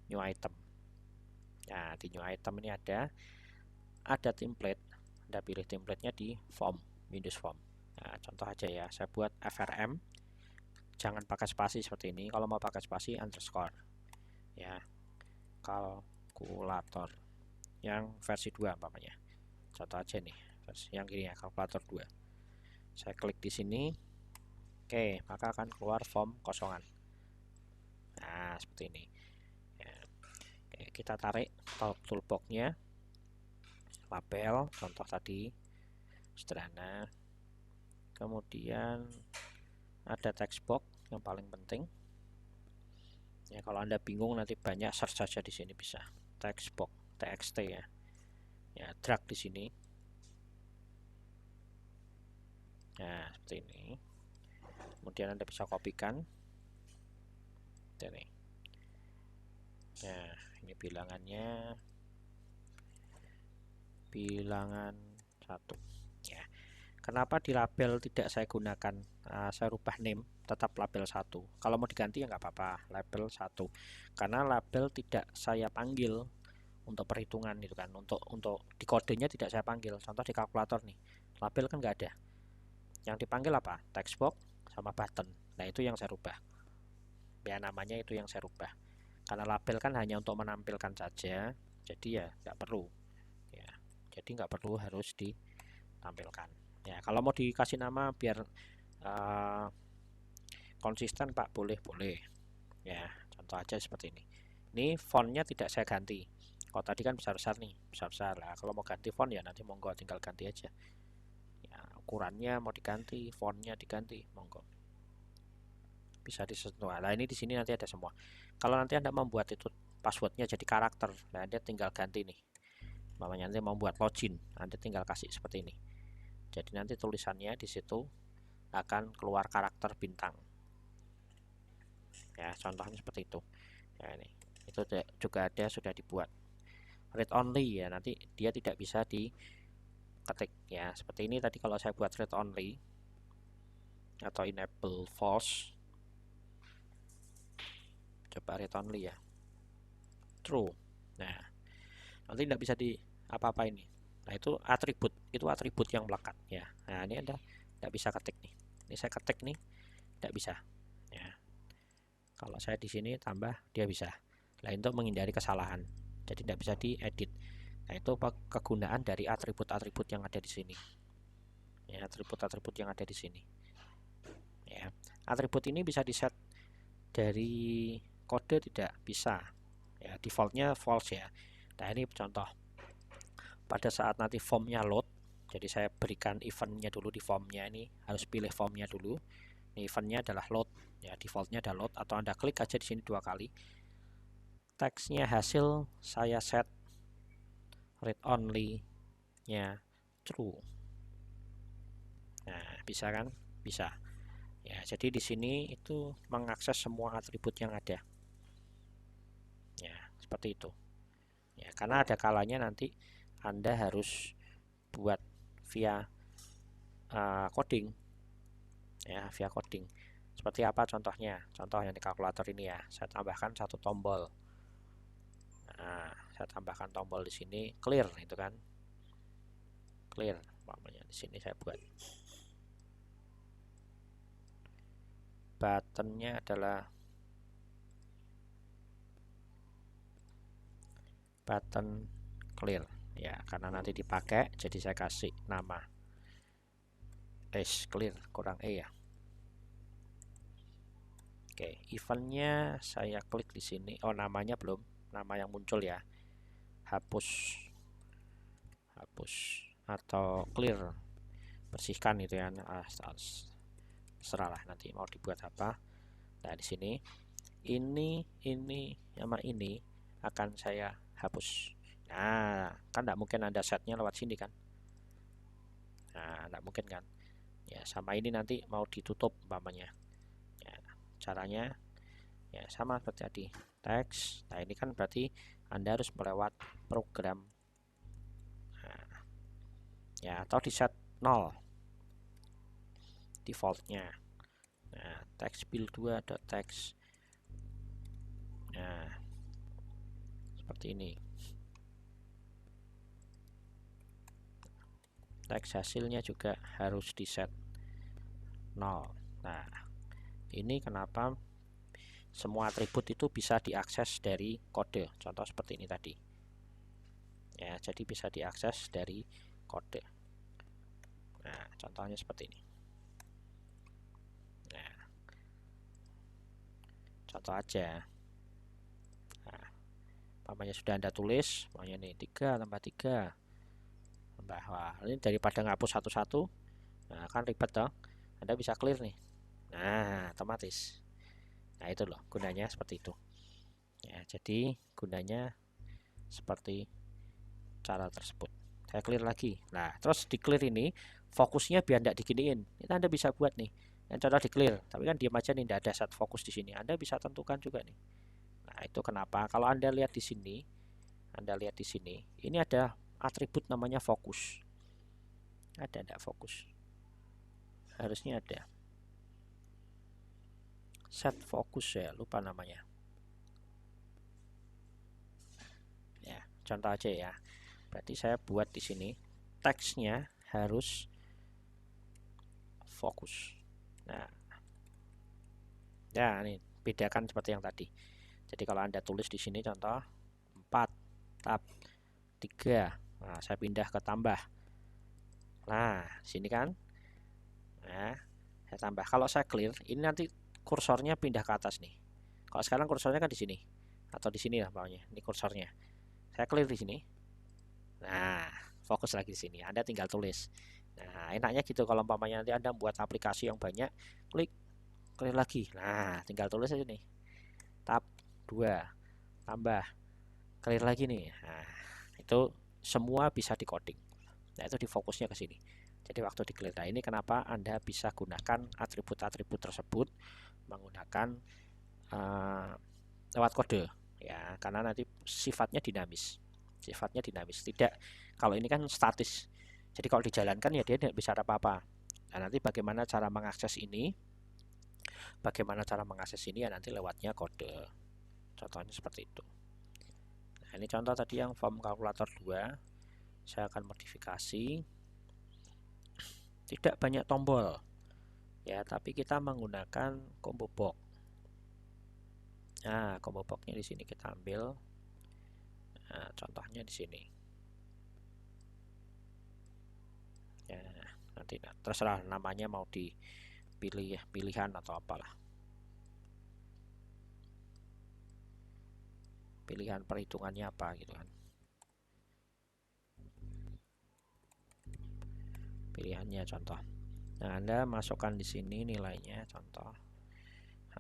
new item. Nah, di new item ini ada template. Anda pilih templatenya di form, Windows Form. Nah, contoh aja ya, saya buat FRM. Jangan pakai spasi seperti ini. Kalau mau pakai spasi underscore. Ya, kalkulator yang versi 2 umpamanya. Contoh aja nih, yang gini ya, kalkulator 2. Saya klik di sini. Oke, maka akan keluar form kosongan. Nah, seperti ini. Ya. Oke, kita tarik toolbox-nya. Label, contoh tadi sederhana. Kemudian ada text box yang paling penting. Ya, kalau Anda bingung nanti banyak search saja di sini bisa. Text box, txt ya. Ya, drag di sini. Nah, seperti ini. Kemudian Anda bisa kopikan. Ini. Nah, ini bilangannya. Bilangan 1. Ya. Kenapa di label tidak saya gunakan, saya rubah name tetap label 1. Kalau mau diganti ya nggak apa-apa, label 1. Karena label tidak saya panggil untuk perhitungan itu kan, untuk di kodenya tidak saya panggil. Contoh di kalkulator nih, label kan nggak ada. Yang dipanggil apa? Text box sama button. Nah, itu yang saya rubah. Ya, namanya itu yang saya rubah. Karena label kan hanya untuk menampilkan saja, jadi ya nggak perlu. Ya, jadi nggak perlu harus ditampilkan. Ya, kalau mau dikasih nama biar konsisten Pak, boleh. Ya, contoh aja seperti ini. Ini fontnya tidak saya ganti. Kalau tadi kan besar-besar nih, besar-besar lah. Kalau mau ganti font ya nanti monggo tinggal ganti aja. Ya, ukurannya mau diganti, fontnya diganti, monggo. Bisa disentuh. Nah, ini di sini nanti ada semua. Kalau nanti Anda membuat itu passwordnya jadi karakter, nah Anda tinggal ganti nih. Namanya nanti membuat login, Anda tinggal kasih seperti ini. Jadi nanti tulisannya di situ akan keluar karakter bintang. Ya, contohnya seperti itu. Ya, ini itu juga ada sudah dibuat. Read only ya, nanti dia tidak bisa diketik ya. Seperti ini tadi kalau saya buat read only atau enable false. Coba read only ya. True. Nah, nanti tidak bisa di apa-apa ini. Nah, itu atribut yang melekat ya. Nah, ini Anda tidak bisa ketik nih. Ini saya ketik nih, tidak bisa. Ya. Kalau saya di sini tambah, dia bisa. Nah, untuk menghindari kesalahan. Jadi tidak bisa diedit. Nah, itu kegunaan dari atribut-atribut yang ada di sini. Ya, atribut-atribut yang ada di sini. Ya, atribut ini bisa di-set dari kode, tidak bisa. Ya, defaultnya false ya. Nah, ini contoh. Pada saat nanti formnya load, jadi saya berikan eventnya dulu di formnya, ini harus pilih formnya dulu. Ini eventnya adalah load. Ya, defaultnya adalah load, atau Anda klik aja di sini 2 kali. Teksnya hasil saya set read only nya true. Nah, bisa kan? Bisa. Ya, jadi di sini itu mengakses semua atribut yang ada. Ya, seperti itu. Ya, karena ada kalanya nanti Anda harus buat via coding. Ya, via coding. Seperti apa contohnya? Contoh yang di kalkulator ini ya. Saya tambahkan satu tombol. Nah, saya tambahkan tombol di sini clear itu kan. Clear. Makanya di sini saya buat buttonnya adalah button clear ya, karena nanti dipakai, jadi saya kasih nama clear kurang ya. Oke, eventnya saya klik di sini. Oh, namanya belum, nama yang muncul ya, hapus atau clear, bersihkan itu ya. Serahlah nanti mau dibuat apa. Nah, di sini ini sama ini akan saya hapus. Nah, kan tidak mungkin Anda setnya lewat sini kan. Nah, tidak mungkin kan. Ya, sama ini nanti mau ditutup umpamanya. Ya, caranya ya sama seperti tadi. Teks. Nah, ini kan berarti Anda harus melewat program. Nah, ya, atau di set 0 defaultnya. Nah, teks build 2.teks. Nah, seperti ini. Teks hasilnya juga harus di set 0. Nah, ini kenapa semua atribut itu bisa diakses dari kode. Contoh seperti ini tadi. Ya, jadi bisa diakses dari kode. Nah, contohnya seperti ini. Nah, contoh aja. Nah, umpamanya sudah Anda tulis, maunya nih 3 tambah 3 tambah, wah, ini daripada ngapus satu-satu, nah kan ribet dong. Anda bisa clear nih. Nah, otomatis. Nah, itu loh gunanya seperti itu. Ya, jadi gunanya seperti cara tersebut. Saya clear lagi. Nah, terus di clear ini fokusnya biar tidak diginiin. Ini Anda bisa buat nih. Yang contoh di clear, tapi kan diam aja nih, tidak ada set fokus di sini. Anda bisa tentukan juga nih. Nah, itu kenapa? Kalau Anda lihat di sini, ini ada atribut namanya fokus. Ada tidak fokus? Harusnya ada. Set fokus ya, lupa namanya. Ya, contoh aja ya. Berarti saya buat di sini teksnya harus fokus. Nah, ya ini bedakan seperti yang tadi. Jadi kalau Anda tulis di sini contoh 4 tab 3. Nah, saya pindah ke tambah. Nah, sini kan. Nah, saya tambah. Kalau saya clear, ini nanti kursornya pindah ke atas nih. Kalau sekarang kursornya kan di sini atau di sini lah maunya. Ini kursornya. Saya clear di sini. Nah, fokus lagi di sini. Anda tinggal tulis. Nah, enaknya gitu kalau umpamanya nanti Anda buat aplikasi yang banyak, klik clear lagi. Nah, tinggal tulis aja nih. Tab 2 tambah clear lagi nih. Nah, itu semua bisa di coding. Nah, itu di fokusnya ke sini. Jadi waktu di clear. Nah, ini kenapa Anda bisa gunakan atribut-atribut tersebut menggunakan lewat kode ya, karena nanti sifatnya dinamis. Tidak, kalau ini kan statis. Jadi kalau dijalankan ya dia tidak bisa apa-apa. Nah, nanti bagaimana cara mengakses ini? Ya nanti lewatnya kode. Contohnya seperti itu. Nah, ini contoh tadi yang form kalkulator 2. Saya akan modifikasi. Tidak banyak tombol ya, tapi kita menggunakan combo box. Nah, combo boxnya di sini kita ambil. Nah, contohnya di sini. Ya, nanti terserah namanya mau dipilih pilihan atau apalah. Pilihan perhitungannya apa gitu kan. Pilihannya contoh. Nah, Anda masukkan di sini nilainya contoh.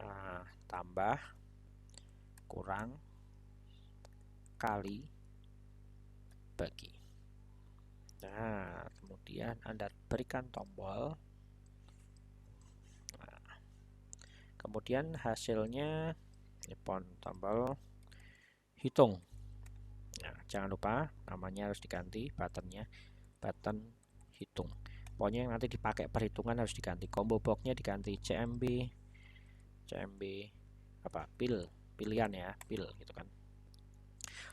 Nah, tambah kurang kali bagi. Nah, kemudian Anda berikan tombol. Nah, kemudian hasilnya tombol hitung. Nah, jangan lupa namanya harus diganti, buttonnya button hitung. Pokoknya yang nanti dipakai perhitungan harus diganti. Combo boxnya diganti CMB apa pilihan ya, pil gitu kan.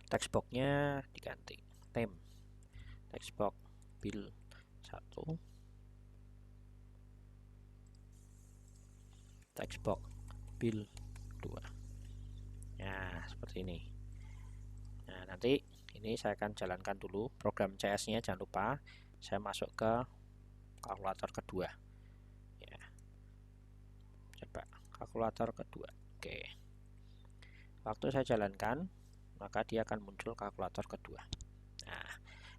Text boxnya diganti name, text box pil 1, text box pil 2. Nah, seperti ini. Nah, nanti ini saya akan jalankan dulu program CS-nya. Jangan lupa saya masuk ke kalkulator kedua ya. Coba kalkulator kedua. Oke, waktu saya jalankan maka dia akan muncul kalkulator kedua. Nah,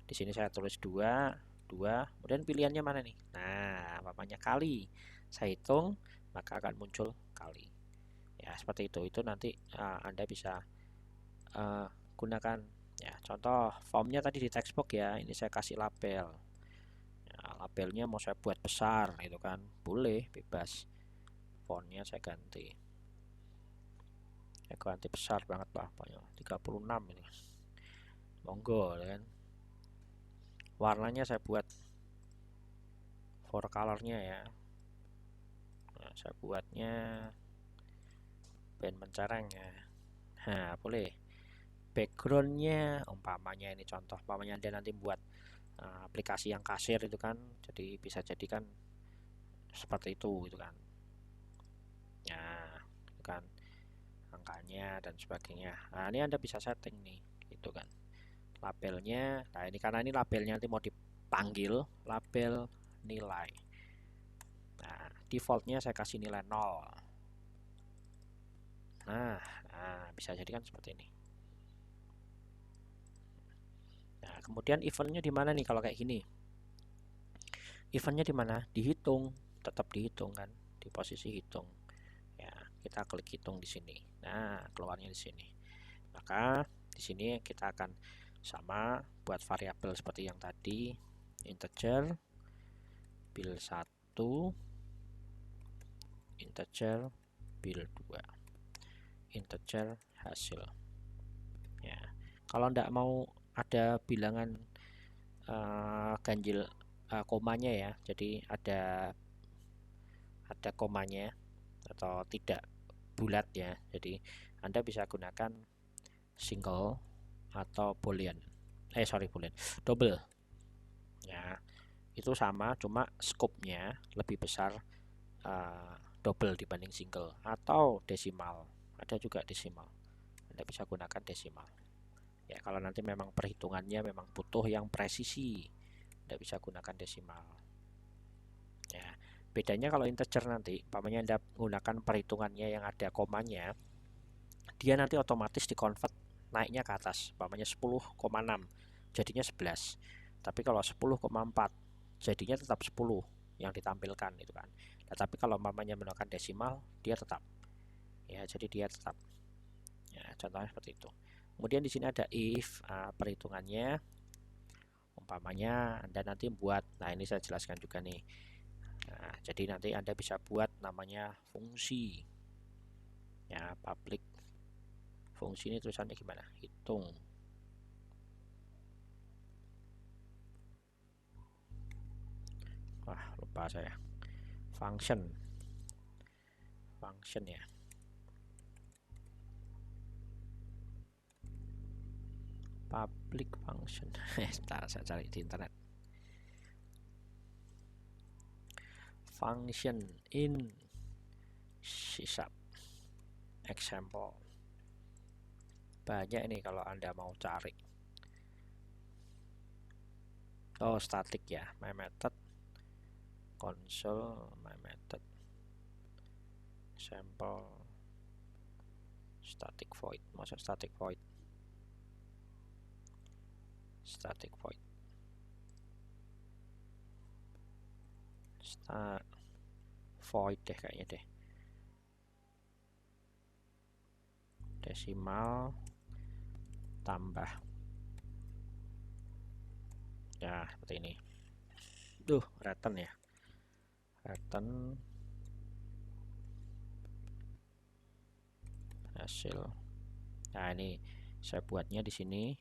di sini saya tulis 2, kemudian pilihannya mana nih? Nah, namanya kali. Saya hitung maka akan muncul kali. Ya, seperti itu. Itu nanti Anda bisa gunakan ya. Contoh formnya tadi di textbook ya. Ini saya kasih label. Ya, labelnya mau saya buat besar gitu kan. Boleh, bebas. Fontnya saya ganti. Saya ganti besar banget lah, pokoknya 36 ini. Monggo kan. Warnanya saya buat for colornya ya. Nah, saya buatnya band mencereng ya. Nah, boleh. Backgroundnya umpamanya ini contoh, umpamanya Anda nanti buat aplikasi yang kasir itu kan, jadi bisa jadikan seperti itu gitu kan. Nah, itu kan angkanya dan sebagainya. Nah, ini Anda bisa setting nih gitu kan. Labelnya, nah ini karena ini labelnya nanti mau dipanggil label nilai. Nah, defaultnya saya kasih nilai 0. Nah, bisa jadikan seperti ini. Nah, kemudian eventnya di mana nih kalau kayak gini? Eventnya di mana? Dihitung, tetap dihitung kan, di posisi hitung. Ya, kita klik hitung di sini. Nah, keluarnya di sini. Maka di sini kita akan sama buat variabel seperti yang tadi, integer bil 1, integer bil 2, integer hasil. Ya, kalau ndak mau ada bilangan ganjil komanya ya, jadi ada komanya atau tidak bulat ya, jadi Anda bisa gunakan single atau boolean boolean double ya, itu sama, cuma scope-nya lebih besar double dibanding single, atau desimal, ada juga desimal, Anda bisa gunakan desimal ya. Kalau nanti memang perhitungannya memang butuh yang presisi, Anda bisa gunakan desimal ya. Bedanya kalau integer nanti, umpamanya Anda menggunakan perhitungannya yang ada komanya, dia nanti otomatis dikonvert naiknya ke atas, umpamanya 10,6 jadinya 11. Tapi kalau 10,4 jadinya tetap 10 yang ditampilkan itu kan. Nah, tapi kalau umpamanya menggunakan desimal, dia tetap ya, jadi dia tetap ya, contohnya seperti itu. Kemudian di sini ada if perhitungannya, umpamanya Anda nanti buat, nah ini saya jelaskan juga nih. Nah, jadi nanti Anda bisa buat namanya fungsi ya, public fungsi. Ini tulisannya gimana? Hitung. Wah, lupa saya. Function ya. public function. Sebentar, saya cari di internet. Function in C# example. Banyak ini kalau Anda mau cari. Oh, static ya, my method console, my method sample static void. Masuk static void void deh kayaknya deh, desimal tambah ya seperti ini. Return ya, return hasil. Nah, ini saya buatnya di sini,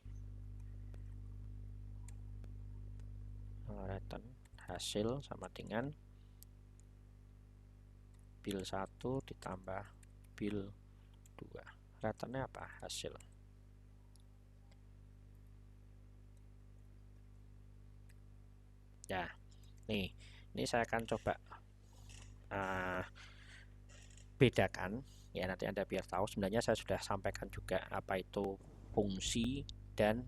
return hasil sama dengan bil 1 ditambah bil 2. Returnnya apa? Hasil. Ya, nih, ini saya akan coba bedakan ya, nanti Anda biar tahu. Sebenarnya saya sudah sampaikan juga apa itu fungsi dan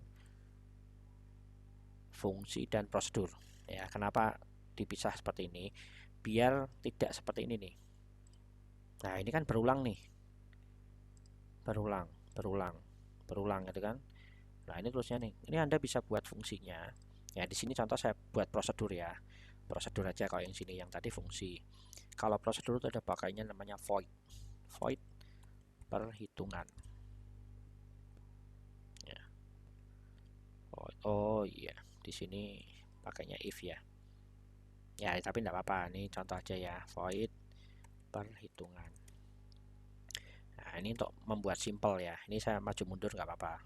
prosedur ya. Kenapa dipisah seperti ini? Biar tidak seperti ini nih. Nah, ini kan berulang nih, berulang gitu kan. Nah, ini terusnya nih, ini Anda bisa buat fungsinya ya. Di sini contoh saya buat prosedur ya, prosedur aja. Kalau yang sini yang tadi fungsi. Kalau prosedur itu ada pakainya namanya void perhitungan ya. Oh iya, di sini pakainya if ya. Ya, tapi tidak apa-apa, ini contoh aja ya, void perhitungan. Nah, ini untuk membuat simple ya. Ini saya maju mundur nggak apa-apa.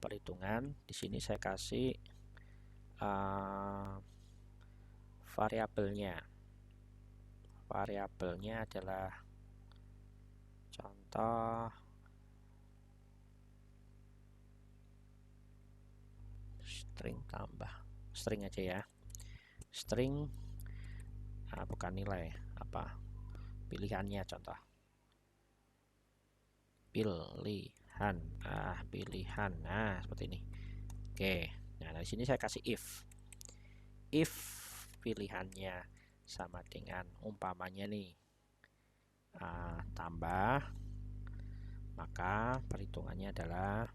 Perhitungan, di sini saya kasih variabelnya adalah contoh string tambah string aja ya, string bukan nilai, apa pilihannya, contoh pilihan. Nah seperti ini. Oke, nah dari sini saya kasih if pilihannya sama dengan umpamanya nih tambah, maka perhitungannya adalah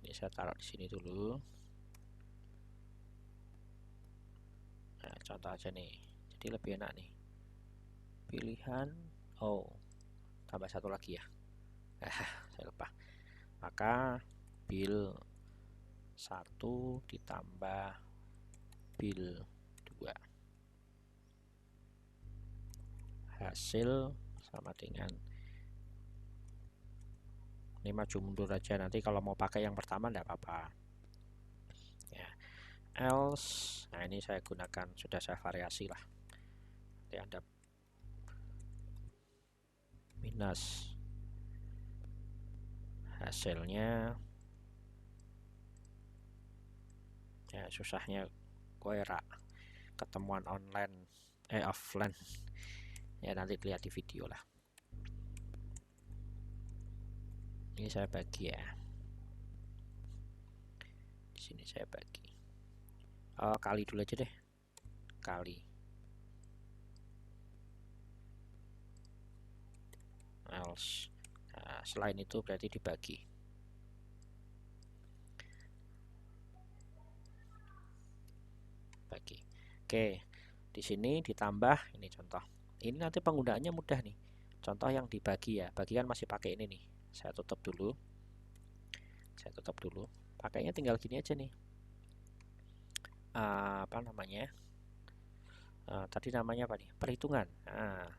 ini. Saya taruh di sini dulu. Nah, contoh aja nih, jadi lebih enak nih. Pilihan tambah satu lagi ya. Saya lupa. Maka bil 1 ditambah bil 2 hasil sama dengan, ini maju mundur aja, nanti kalau mau pakai yang pertama enggak apa-apa ya. Else, nah ini saya gunakan, sudah saya variasi lah. Nanti Anda minus hasilnya ya, susahnya koera ketemuan online offline ya, nanti lihat di video lah. Ini saya bagi ya, di sini saya bagi kali dulu aja deh, kali else. Nah, selain itu berarti dibagi. Oke, di sini ditambah ini contoh. Ini nanti penggunaannya mudah nih. Contoh yang dibagi ya, bagi kan masih pakai ini nih. Saya tutup dulu. Pakainya tinggal gini aja nih. Apa namanya? Tadi namanya apa nih? Perhitungan. Nah,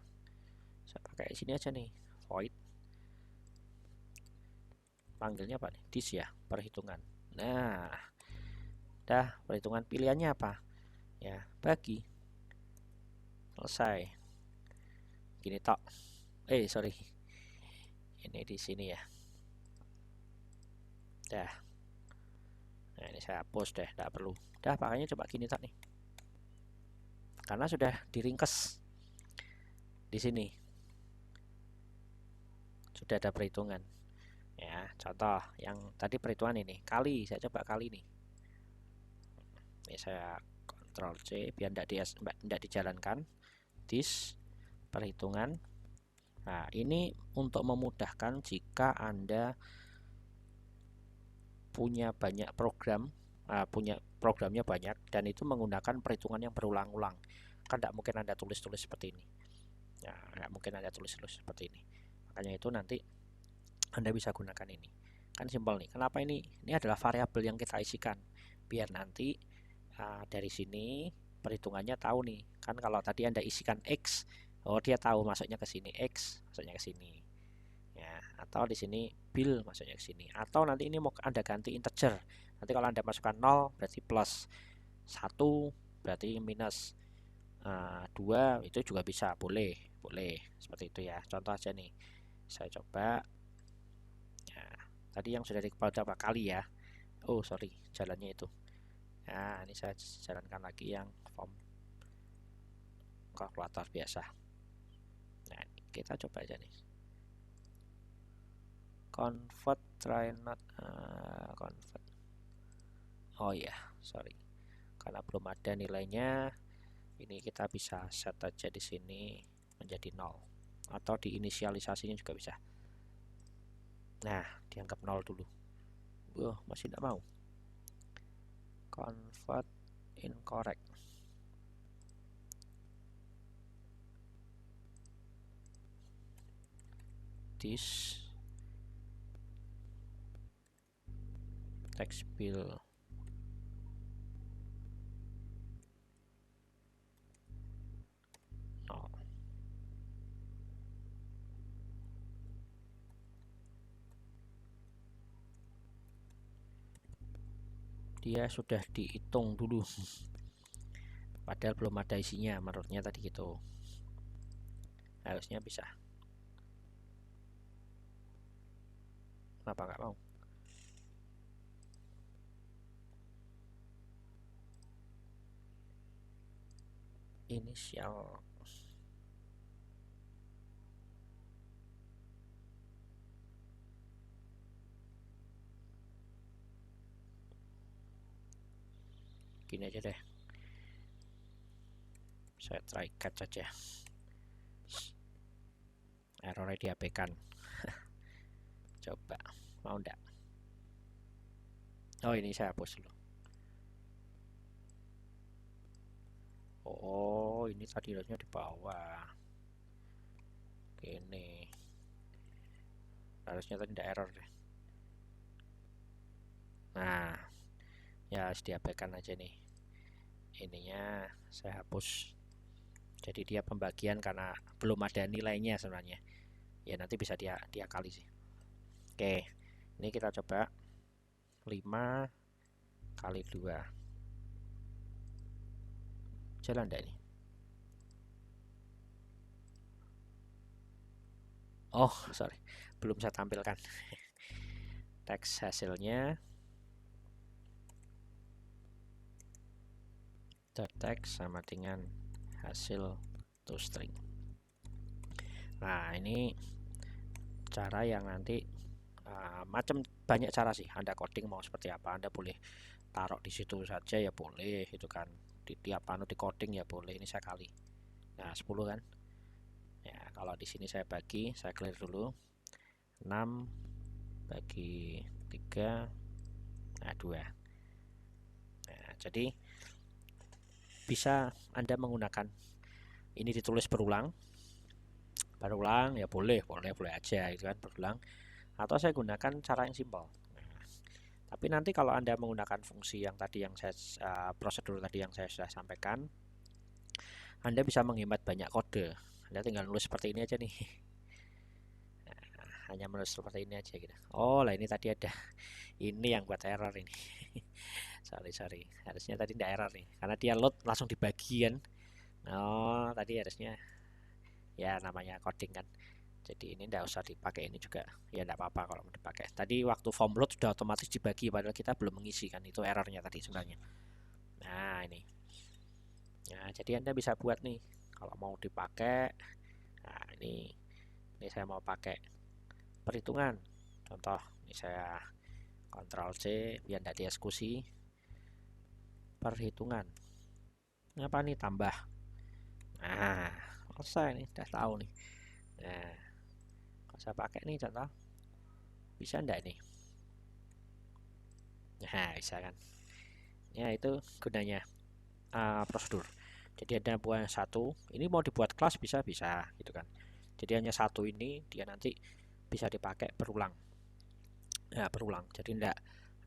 saya pakai sini aja nih, void. Panggilnya apa nih? This ya, perhitungan. Nah, dah, perhitungan pilihannya apa? Ya, bagi. Selesai. Gini tok. Sorry. Ini di sini ya. Dah. Nah, ini saya hapus deh, tidak perlu. Dah, pakainya coba gini tak nih. Karena sudah diringkes di sini. Sudah ada perhitungan. Ya, contoh yang tadi perhitungan ini, kali, saya coba kali nih. Ini saya Ctrl C biar tidak dijalankan. This perhitungan. Nah, ini untuk memudahkan jika Anda punya banyak program, punya programnya banyak dan itu menggunakan perhitungan yang berulang-ulang. Kan tidak mungkin Anda tulis-tulis seperti ini. Ya, nggak mungkin Anda tulis-tulis seperti ini. Makanya itu nanti Anda bisa gunakan ini. Kan simpel nih. Kenapa ini? Ini adalah variabel yang kita isikan. Biar nanti dari sini perhitungannya tahu nih. Kan kalau tadi Anda isikan X, oh dia tahu masuknya ke sini, X masuknya ke sini. Ya, atau di sini bill masuknya ke sini. Atau nanti ini mau Anda ganti integer. Nanti kalau Anda masukkan 0 berarti plus, 1 berarti minus, 2 itu juga bisa, boleh seperti itu ya. Contoh aja nih. Saya coba. Ya, tadi yang sudah dicoba kali ya. Oh, sorry, jalannya itu. Nah, ini saya jalankan lagi yang form kalkulator biasa. Nah, kita coba aja nih. Convert, try not, convert. Oh ya, sorry. Karena belum ada nilainya, ini kita bisa set aja di sini menjadi 0. Atau diinisialisasinya juga bisa. Nah, dianggap 0 dulu. Masih tidak mau. Convert incorrect. This text bill no. Dia sudah dihitung dulu. Padahal belum ada isinya, menurutnya tadi gitu. Harusnya bisa. Kenapa nggak mau? Inisial. Gini aja deh. Saya try catch saja. Errornya diabaikan. Coba, mau enggak? Oh, ini saya hapus dulu. Oh, ini tadi harusnya di bawah. Gini. Harusnya tadi tidak error deh. Nah, ya harus diabaikan aja nih. Ininya saya hapus. Jadi dia pembagian karena belum ada nilainya sebenarnya. Ya nanti bisa dia kali sih. Oke, ini kita coba 5 kali 2. Jalan enggak ini? Oh, sorry. Belum saya tampilkan. Teks hasilnya. The text sama dengan hasil toString. Nah, ini cara yang nanti banyak cara sih. Anda coding mau seperti apa, Anda boleh taruh di situ saja ya boleh, itu kan di tiap di coding ya boleh. Ini saya kali. Nah, 10 kan. Ya, kalau di sini saya bagi, saya clear dulu. 6 bagi 3, nah 2. Nah, jadi bisa Anda menggunakan ini ditulis berulang ya boleh aja itu kan berulang, atau saya gunakan cara yang simpel. Nah, tapi nanti kalau Anda menggunakan fungsi yang tadi yang saya prosedur tadi yang saya sudah sampaikan, Anda bisa menghemat banyak kode. Anda tinggal nulis seperti ini aja nih. Nah, hanya menulis seperti ini aja gitu. Oh lah, ini tadi ada ini yang buat error ini. sorry harusnya tadi tidak error nih karena dia load langsung di bagian. Oh, tadi harusnya ya namanya coding kan. Jadi ini tidak usah dipakai, ini juga ya tidak apa-apa kalau mau dipakai. Tadi waktu form load sudah otomatis dibagi padahal kita belum mengisi kan, itu errornya tadi sebenarnya. Nah ini, nah jadi Anda bisa buat nih kalau mau dipakai. Nah ini saya mau pakai perhitungan. Contoh, ini saya Ctrl C biar tidak dieksekusi. Perhitungan. Ini apa nih, tambah. Nah selesai nih, udah tahu nih. Nah kalau saya pakai nih contoh, bisa enggak nih? Nah bisa kan ya, itu gunanya prosedur. Jadi ada buat satu ini mau dibuat kelas bisa gitu kan. Jadi hanya satu ini dia nanti bisa dipakai berulang ya, berulang. Jadi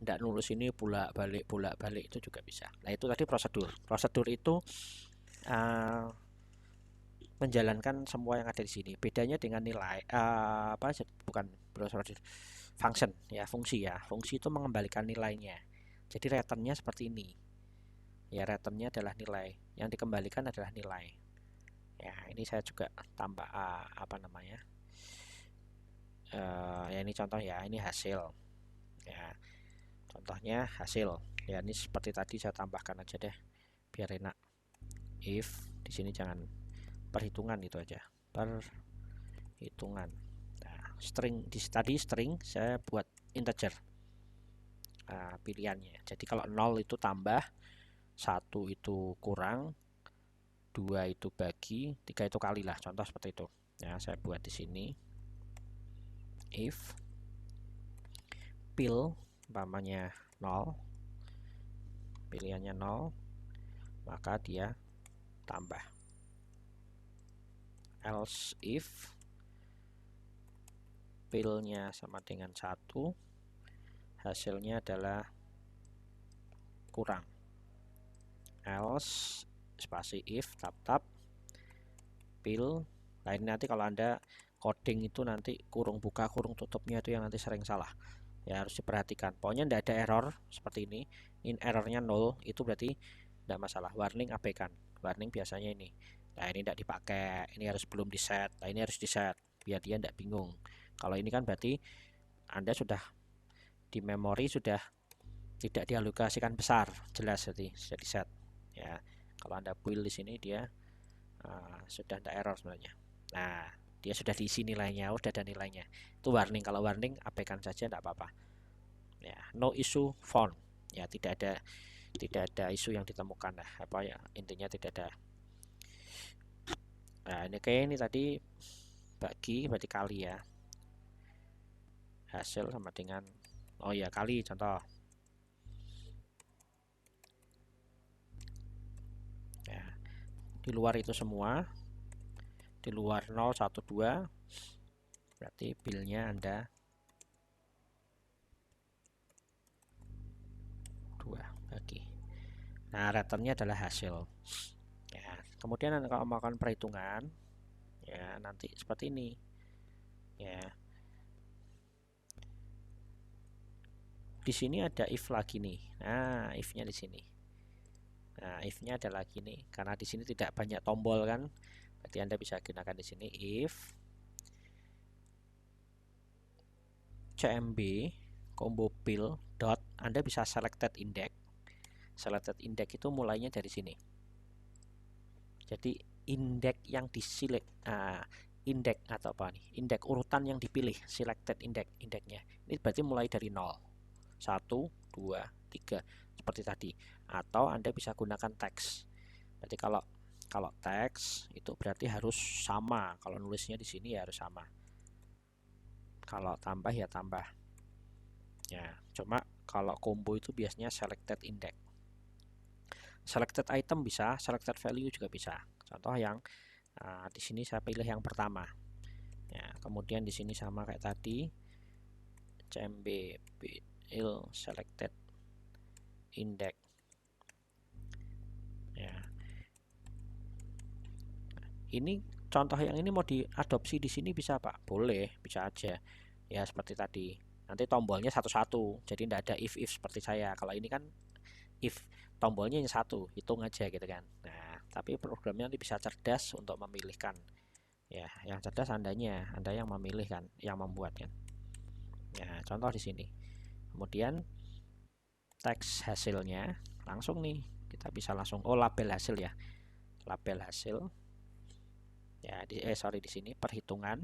enggak nulis ini bolak balik itu juga bisa. Nah itu tadi prosedur itu uh, menjalankan semua yang ada di sini. Bedanya dengan nilai apa, bukan prosedur, function ya, fungsi ya. Fungsi itu mengembalikan nilainya. Jadi returnnya seperti ini ya, returnnya adalah nilai, yang dikembalikan adalah nilai ya. Ini saya juga tambah apa namanya, ya ini contoh ya, ini hasil ya, contohnya hasil ya. Ini seperti tadi saya tambahkan aja deh biar enak. If di sini jangan perhitungan, itu aja perhitungan. Nah, string tadi string saya buat integer pilihannya. Jadi kalau 0 itu tambah, 1 itu kurang, 2 itu bagi, 3 itu kali lah, contoh seperti itu ya. Saya buat di sini if pil umpamanya 0, pilihannya 0, maka dia tambah. Else if pilnya sama dengan 1, hasilnya adalah kurang. Else spasi if tab pil. Nah ini nanti kalau Anda coding itu nanti kurung buka kurung tutupnya itu yang nanti sering salah ya, harus diperhatikan. Pokoknya tidak ada error seperti ini. In errornya 0 itu berarti tidak masalah. Warning abaikan, warning biasanya ini. Nah ini tidak dipakai, ini harus belum di set. Nah ini harus di set biar dia tidak bingung. Kalau ini kan berarti Anda sudah di memori, sudah tidak dialokasikan besar, jelas jadi di set ya. Kalau Anda build di sini dia sudah tidak error sebenarnya. Nah dia sudah diisi nilainya, sudah ada nilainya, itu warning. Kalau warning abaikan saja, tidak apa-apa ya. No issue found ya, tidak ada isu yang ditemukan lah, apa ya, intinya tidak ada. Nah ini kayak ini tadi bagi berarti kali ya, hasil sama dengan, oh ya kali, contoh ya, di luar itu semua, di luar 0, 1, 2 berarti pilnya Anda 2 bagi. Nah returnnya adalah hasil ya. Kemudian kalau melakukan perhitungan ya nanti seperti ini ya. Di sini ada if lagi nih. Nah if-nya di sini. Nah if-nya ada lagi nih, karena di sini tidak banyak tombol kan, berarti Anda bisa gunakan di sini if cmb combo pil dot, Anda bisa selected index. Selected index itu mulainya dari sini. Jadi indeks yang diselect, indeks atau apa nih, indeks urutan yang dipilih, selected indeksnya ini berarti mulai dari 0, 1, 2, 3 seperti tadi. Atau Anda bisa gunakan teks. Berarti kalau teks itu berarti harus sama, kalau nulisnya di sini ya harus sama. Kalau tambah ya tambah ya. Cuma kalau combo itu biasanya selected index. Selected item bisa, selected value juga bisa. Contoh yang di sini saya pilih yang pertama ya. Kemudian di sini sama kayak tadi, cmb pil selected index ya. Ini contoh yang ini mau diadopsi di sini bisa Pak? Boleh, bisa aja ya, seperti tadi. Nanti tombolnya satu-satu, jadi tidak ada if seperti saya. Kalau ini kan if tombolnya hanya satu, hitung aja gitu kan. Nah tapi programnya nanti bisa cerdas untuk memilihkan Ya, yang cerdas Andanya, Anda yang memilih kan, yang membuat kan. Ya, contoh di sini. Kemudian teks hasilnya langsung nih kita bisa langsung label hasil ya. Label hasil. Ya, sorry di sini perhitungan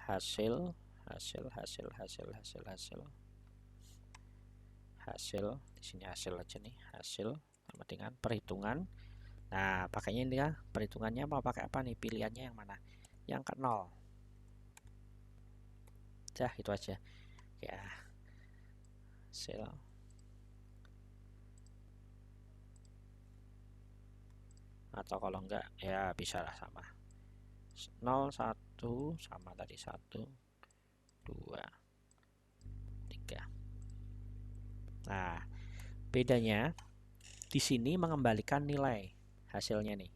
hasil hasil hasil hasil hasil hasil hasil di sini hasil aja nih, hasil sama dengan perhitungan. Nah, pakainya ini ya, perhitungannya mau pakai apa nih, pilihannya yang mana, yang ke 0 dah, itu aja ya, hasil. Atau kalau enggak ya bisa lah sama 0 1 sama tadi 1 2 3. Nah, bedanya di sini mengembalikan nilai hasilnya nih.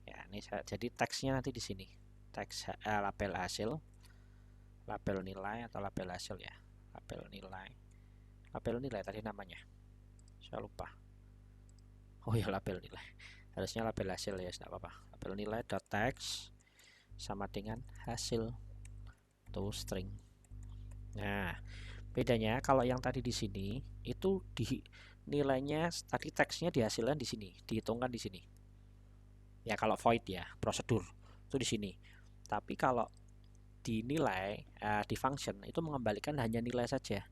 Ya, ini jadi teksnya nanti di sini. Teks label hasil, label nilai atau label hasil ya. Label nilai. Label nilai tadi namanya. Saya lupa. Oh ya, label nilai. Harusnya label hasil ya, tidak apa-apa. Label nilai dot text sama dengan hasil to string. Nah, bedanya kalau yang tadi di sini itu di nilainya tadi teksnya dihasilkan di sini, dihitungkan di sini. Ya kalau void ya, prosedur itu di sini. Tapi kalau dinilai di function itu mengembalikan hanya nilai saja.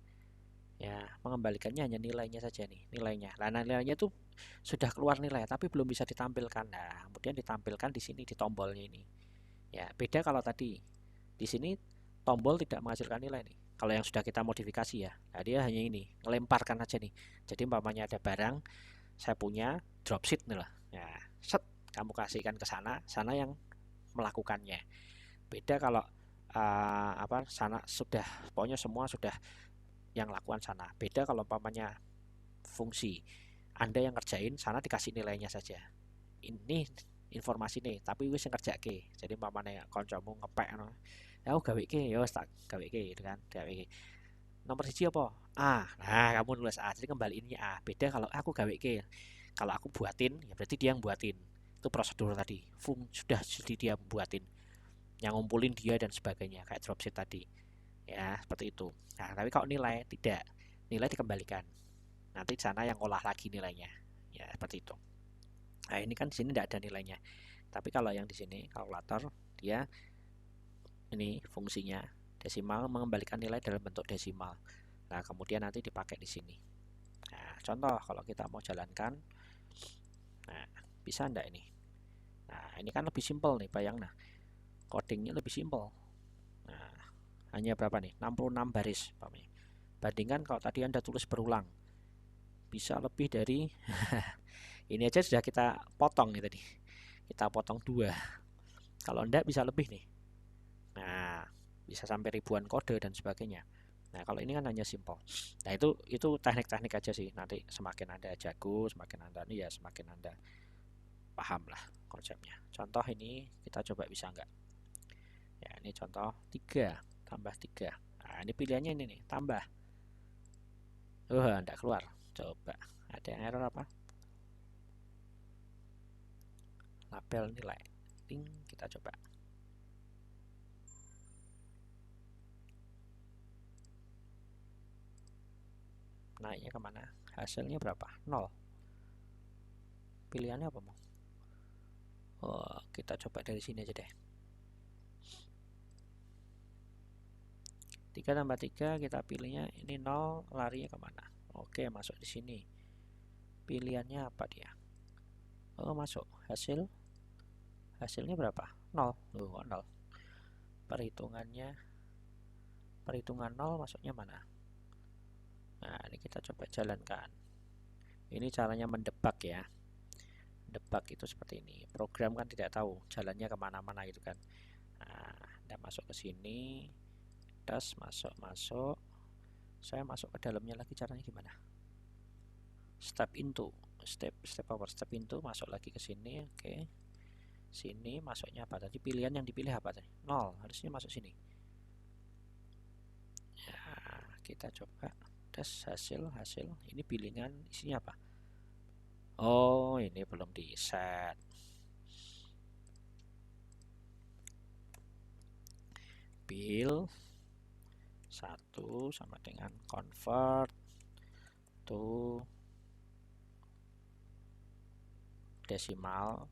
Ya, mengembalikannya hanya nilainya saja nih, nilainya. Nah, nilainya itu sudah keluar nilai tapi belum bisa ditampilkan. Nah, kemudian ditampilkan di sini di tombolnya ini. Ya, beda kalau tadi. Di sini tombol tidak menghasilkan nilai nih. Kalau yang sudah kita modifikasi ya, nah dia hanya ini, melemparkan aja nih. Jadi umpamanya ada barang, saya punya dropship nih lah. Ya, set, kamu kasihkan ke sana, sana yang melakukannya. Beda kalau sana sudah, pokoknya semua sudah yang lakukan sana. Beda kalau umpamanya fungsi, Anda yang ngerjain, sana dikasih nilainya saja. Ini informasi nih, tapi wis ngerjake. Jadi umpamanya kancamu ngepek ya aku gawe iki ya wis tak gawe iki gitu kan, gawe iki. Nomor siji apa? A. Nah, kamu nulis A. Jadi kembaliinnya A. Beda kalau aku gawe iki. Kalau aku buatin, ya berarti dia yang buatin. Itu prosedur tadi. Sudah jadi dia buatin. Yang ngumpulin dia dan sebagainya kayak dropship tadi. Ya, seperti itu. Nah, tapi kalau nilai tidak. Nilai dikembalikan. Nanti sana yang olah lagi nilainya. Ya, seperti itu. Nah, ini kan di sini tidak ada nilainya. Tapi kalau yang di sini kalkulator dia ini fungsinya desimal mengembalikan nilai dalam bentuk desimal. Nah, kemudian nanti dipakai di sini. Nah, contoh kalau kita mau jalankan, nah bisa enggak ini? Nah, ini kan lebih simpel nih, bayang. Nah, codingnya lebih simpel. Nah, hanya berapa nih? 66 baris. Bandingkan kalau tadi Anda tulis berulang, bisa lebih dari ini aja sudah kita potong nih tadi. Kita potong 2. Kalau enggak bisa lebih nih. Nah, bisa sampai ribuan kode dan sebagainya. Nah, kalau ini kan hanya simple. Nah, itu teknik-teknik aja sih. Nanti semakin Anda jago, semakin Anda ini ya semakin Anda paham lah konsepnya. Contoh ini kita coba bisa enggak? Ya, ini contoh 3 tambah 3. Nah, ini pilihannya ini nih, tambah. Enggak keluar. Coba. Ada yang error apa? Label nilai. Kita coba. Naiknya kemana? Hasilnya berapa? 0. Pilihannya apa mau? Oh, kita coba dari sini aja deh. 3 tambah 3 kita pilihnya ini 0, larinya kemana? Oke, masuk di sini. Pilihannya apa dia? Oh, masuk. Hasilnya berapa? 0. Oh, 0. Perhitungan 0 masuknya mana? Nah, ini kita coba jalankan. Ini caranya mendebak ya. Debak itu seperti ini. Program kan tidak tahu jalannya kemana-mana gitu kan. Nah, Anda masuk ke sini, masuk. Saya masuk ke dalamnya lagi, caranya gimana? Step into, masuk lagi ke sini, oke. Sini masuknya apa tadi? Pilihan yang dipilih apa tadi? 0, harusnya masuk sini. Ya, kita coba tes hasil. Ini pilihan isinya apa? Oh, ini belum di set. ambil 1 sama dengan convert to desimal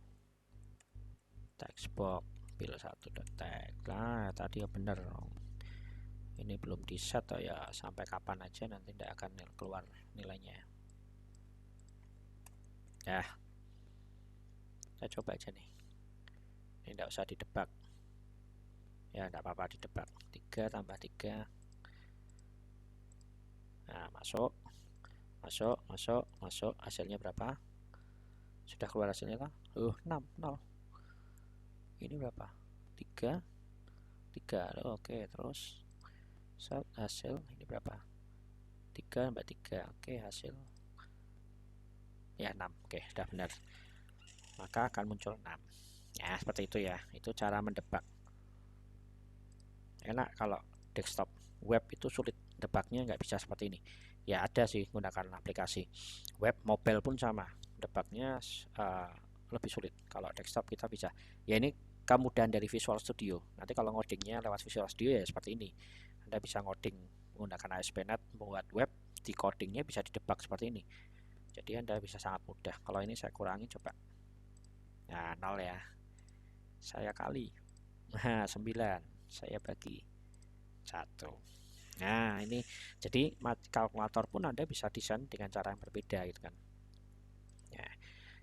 text box pil 1.text. Nah tadi ya bener, ini belum di set oh ya, sampai kapan aja nanti tidak akan keluar nilainya ya. Saya coba aja nih, ini tidak usah didebak ya, tidak apa-apa didebak. 3 tambah 3, nah masuk, hasilnya berapa? Sudah keluar hasilnya kan? 6, 0. Ini berapa? 3, oke. Terus set hasil ini berapa? 3 tambah 3, oke, hasil ya 6, oke, sudah benar, maka akan muncul 6 ya, seperti itu ya. Itu cara mendebak. Enak kalau desktop. Web itu sulit debaknya, nggak bisa seperti ini ya. Ada sih gunakan aplikasi web, mobile pun sama, debaknya lebih sulit. Kalau desktop kita bisa ya. Ini kemudahan dari Visual Studio. Nanti kalau ngodingnya lewat Visual Studio ya seperti ini, Anda bisa ngoding menggunakan ASP.NET, membuat web, di codingnya bisa didebak seperti ini. Jadi Anda bisa sangat mudah. Kalau ini saya kurangi coba, nah 0 ya, saya kali 9, saya bagi 1. Nah ini jadi kalkulator pun Anda bisa desain dengan cara yang berbeda gitu kan ya.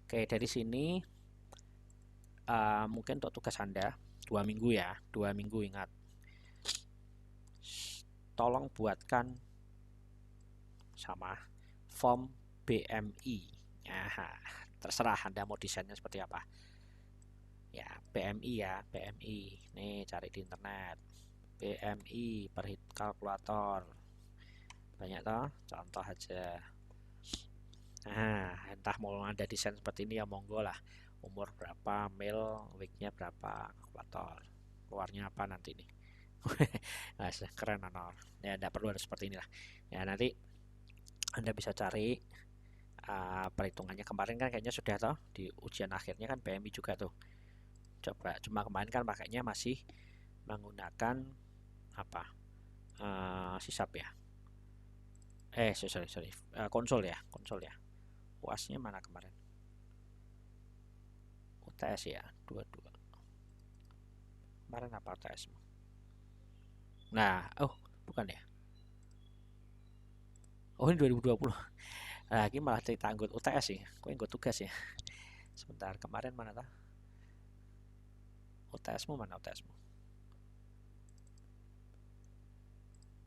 Oke, dari sini mungkin untuk tugas Anda 2 minggu ya, 2 minggu. Ingat, tolong buatkan sama form BMI ya. Terserah Anda mau desainnya seperti apa ya. BMI ya, BMI nih, cari di internet BMI kalkulator, banyak toh, contoh aja. Nah entah mau ada desain seperti ini ya monggo lah. Umur berapa, mil, weeknya berapa, kalkulator keluarnya apa nanti nih. Nah, keren honor ya, tidak perlu ada seperti inilah ya. Nanti Anda bisa cari perhitungannya. Kemarin kan kayaknya sudah toh di ujian akhirnya kan BMI juga tuh. Coba, cuma kemarin kan pakainya masih menggunakan apa, sisap ya, sorry, konsol ya, UASnya mana kemarin, UTS ya, 22 kemarin apa UTS. Nah bukan ya, ini 2020. Nah ini malah cerita anggot UTS sih, kok anggot tugas ya. Sebentar, kemarin mana tuh UTS-mu, mana UTS-mu?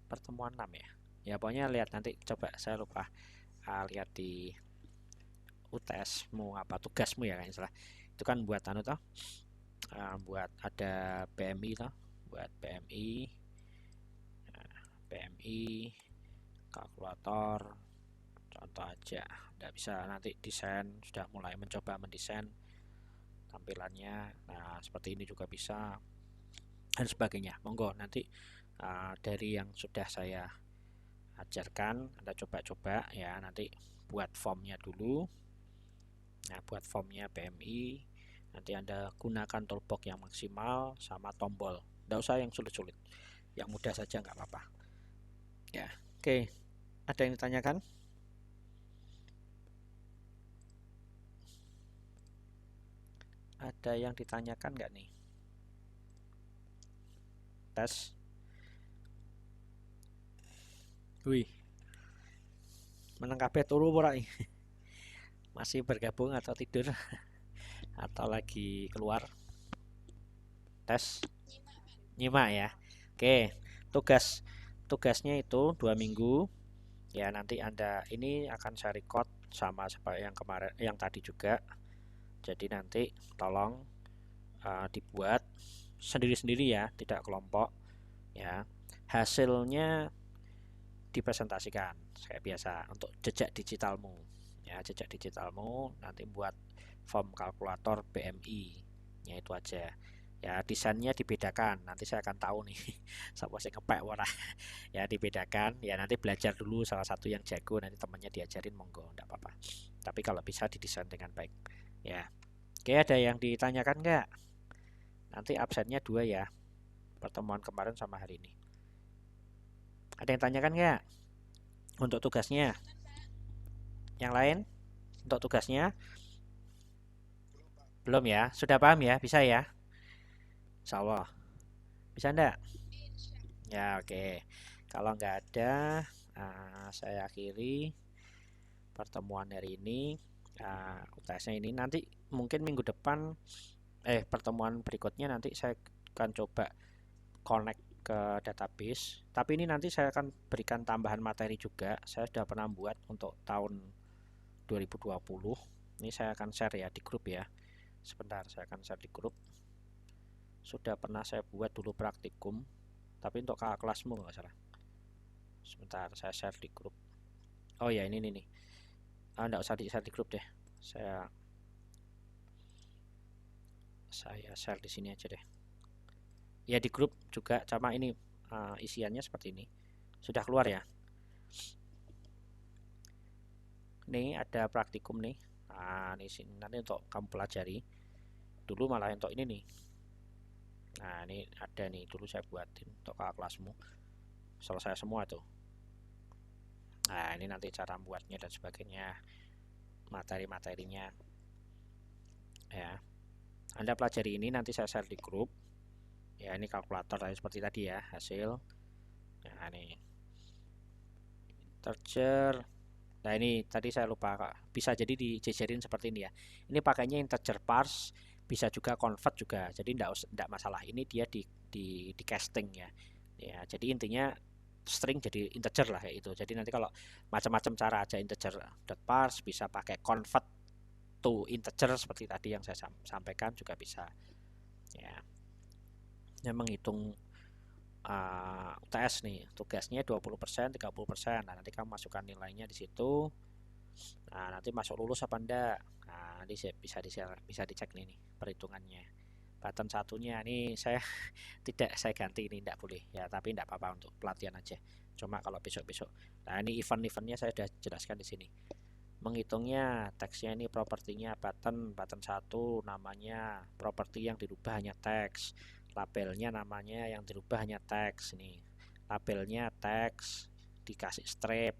Pertemuan 6 ya. Ya pokoknya lihat nanti, coba saya lupa lihat di UTS-mu apa, tugasmu ya kayaknya salah. Itu kan buat anu toh, buat ada BMI toh, buat BMI, kalkulator contoh aja. Tidak bisa nanti desain, sudah mulai mencoba mendesain tampilannya, nah seperti ini juga bisa dan sebagainya. Monggo nanti dari yang sudah saya ajarkan Anda coba-coba ya. Nanti buat formnya dulu. Nah buat formnya PMI, nanti Anda gunakan toolbox yang maksimal sama tombol, tidak usah yang sulit-sulit, yang mudah saja nggak apa-apa ya. Oke, ada yang ditanyakan? Ada yang ditanyakan nggak nih? Tes. Wih, meneng kabeh turu ora nih? Masih bergabung atau tidur atau lagi keluar? Tes. Nyimak ya. Oke, tugasnya itu 2 minggu ya. Nanti Anda ini akan saya record sama seperti yang kemarin, yang tadi juga. Jadi nanti tolong dibuat sendiri-sendiri ya, tidak kelompok ya. Hasilnya dipresentasikan kayak biasa untuk jejak digitalmu ya. Jejak digitalmu nanti buat form kalkulator BMI ya, itu aja ya. Desainnya dibedakan, nanti saya akan tahu nih siapa sih ngepek ora ya. Dibedakan ya, nanti belajar dulu salah satu yang jago, nanti temannya diajarin, monggo, enggak apa-apa. Tapi kalau bisa didesain dengan baik ya. Oke, ada yang ditanyakan nggak? Nanti absennya 2 ya. pertemuan kemarin sama hari ini. Ada yang tanyakan nggak untuk tugasnya? Yang lain untuk tugasnya? Belum ya? Sudah paham ya? Bisa ya? Insya Allah. Bisa enggak? Ya, oke. Kalau nggak ada, saya akhiri pertemuan hari ini. UTS-nya ini nanti mungkin minggu depan, pertemuan berikutnya nanti saya akan coba connect ke database. Tapi ini nanti saya akan berikan tambahan materi juga. Saya sudah pernah buat untuk tahun 2020. Ini saya akan share ya di grup ya. Sebentar, saya akan share di grup. Sudah pernah saya buat dulu praktikum, tapi untuk kakak kelasmu nggak salah. Sebentar, saya share di grup. Oh ya, ini nih. Nggak usah di share di grup deh. Saya share di sini aja deh. Ya di grup juga sama ini, isiannya seperti ini. Sudah keluar ya? Nih ada praktikum nih. Nah, ini sini nanti untuk kamu pelajari. Dulu malah untuk ini nih. Nah, ini ada nih, dulu saya buatin untuk kakak kelasmu. Selesai semua tuh. Nah, ini nanti cara buatnya dan sebagainya. Materi-materinya. Ya. Anda pelajari ini, nanti saya share di grup. Ya, ini kalkulator tadi seperti tadi ya, hasil. Nah, ini integer. Nah, ini tadi saya lupa, Kak. Bisa jadi dijejerin seperti ini ya. Ini pakainya integer parse, bisa juga convert juga. Jadi enggak masalah. Ini dia di casting ya. Ya, jadi intinya string jadi integer lah kayak itu. Jadi nanti kalau macam-macam cara aja integer .parse, bisa pakai convert to integer seperti tadi yang saya sampaikan juga bisa. Ya. Yang menghitung UTS nih, tugasnya 20%, 30%. Nah, nanti kamu masukkan nilainya di situ. Nah, nanti masuk lulus apa enggak? Nah, nanti bisa dicek nih perhitungannya. Button satunya ini saya tidak saya ganti, ini tidak boleh ya, tapi tidak apa-apa untuk pelatihan aja. Cuma kalau besok-besok. Nah, ini event-eventnya saya sudah jelaskan di sini. Menghitungnya, teksnya ini propertinya button 1 namanya, properti yang dirubah hanya teks. Labelnya namanya yang dirubah hanya teks nih. Labelnya teks dikasih strip.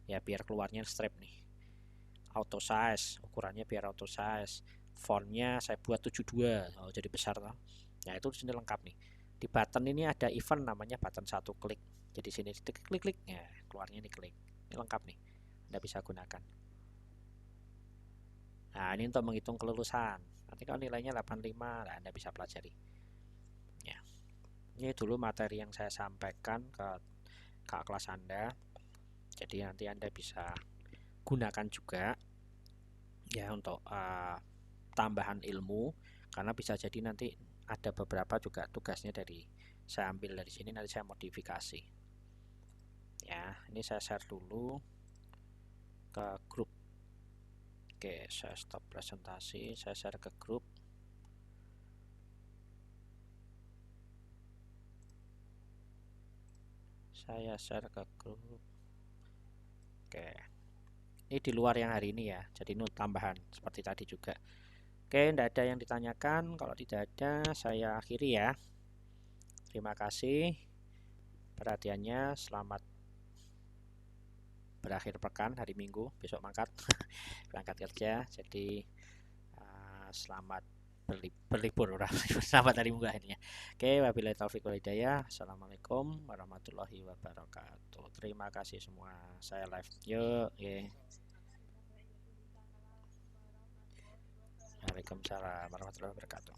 Ya biar keluarnya strip nih. Auto size, ukurannya biar auto size. Fontnya saya buat 72. Oh, jadi besar loh. Nah, itu di sini lengkap nih. Di button ini ada event namanya button 1 klik. Jadi sini klik-klik ya, keluarnya ini klik. Ini lengkap nih. Anda bisa gunakan. Nah, ini untuk menghitung kelulusan. Nanti kalau nilainya 85, nah Anda bisa pelajari. Ya. Ini dulu materi yang saya sampaikan ke kakak kelas Anda. Jadi nanti Anda bisa gunakan juga ya untuk tambahan ilmu, karena bisa jadi nanti ada beberapa juga tugasnya dari saya ambil dari sini, nanti saya modifikasi. Ya, ini saya share dulu ke grup. Oke, saya stop presentasi, saya share ke grup. Saya share ke grup. Oke. Ini di luar yang hari ini ya, jadi ini tambahan seperti tadi juga. Oke, tidak ada yang ditanyakan. Kalau tidak ada, saya akhiri ya. Terima kasih perhatiannya. Selamat berakhir pekan hari Minggu, besok berangkat kerja. Jadi selamat berlibur selamat hari Minggu akhirnya. Oke, wabillahi taufiq wal hidayah. Assalamualaikum warahmatullahi wabarakatuh. Terima kasih semua. Saya live. Yuk, yeah. Waalaikumsalam warahmatullahi wabarakatuh.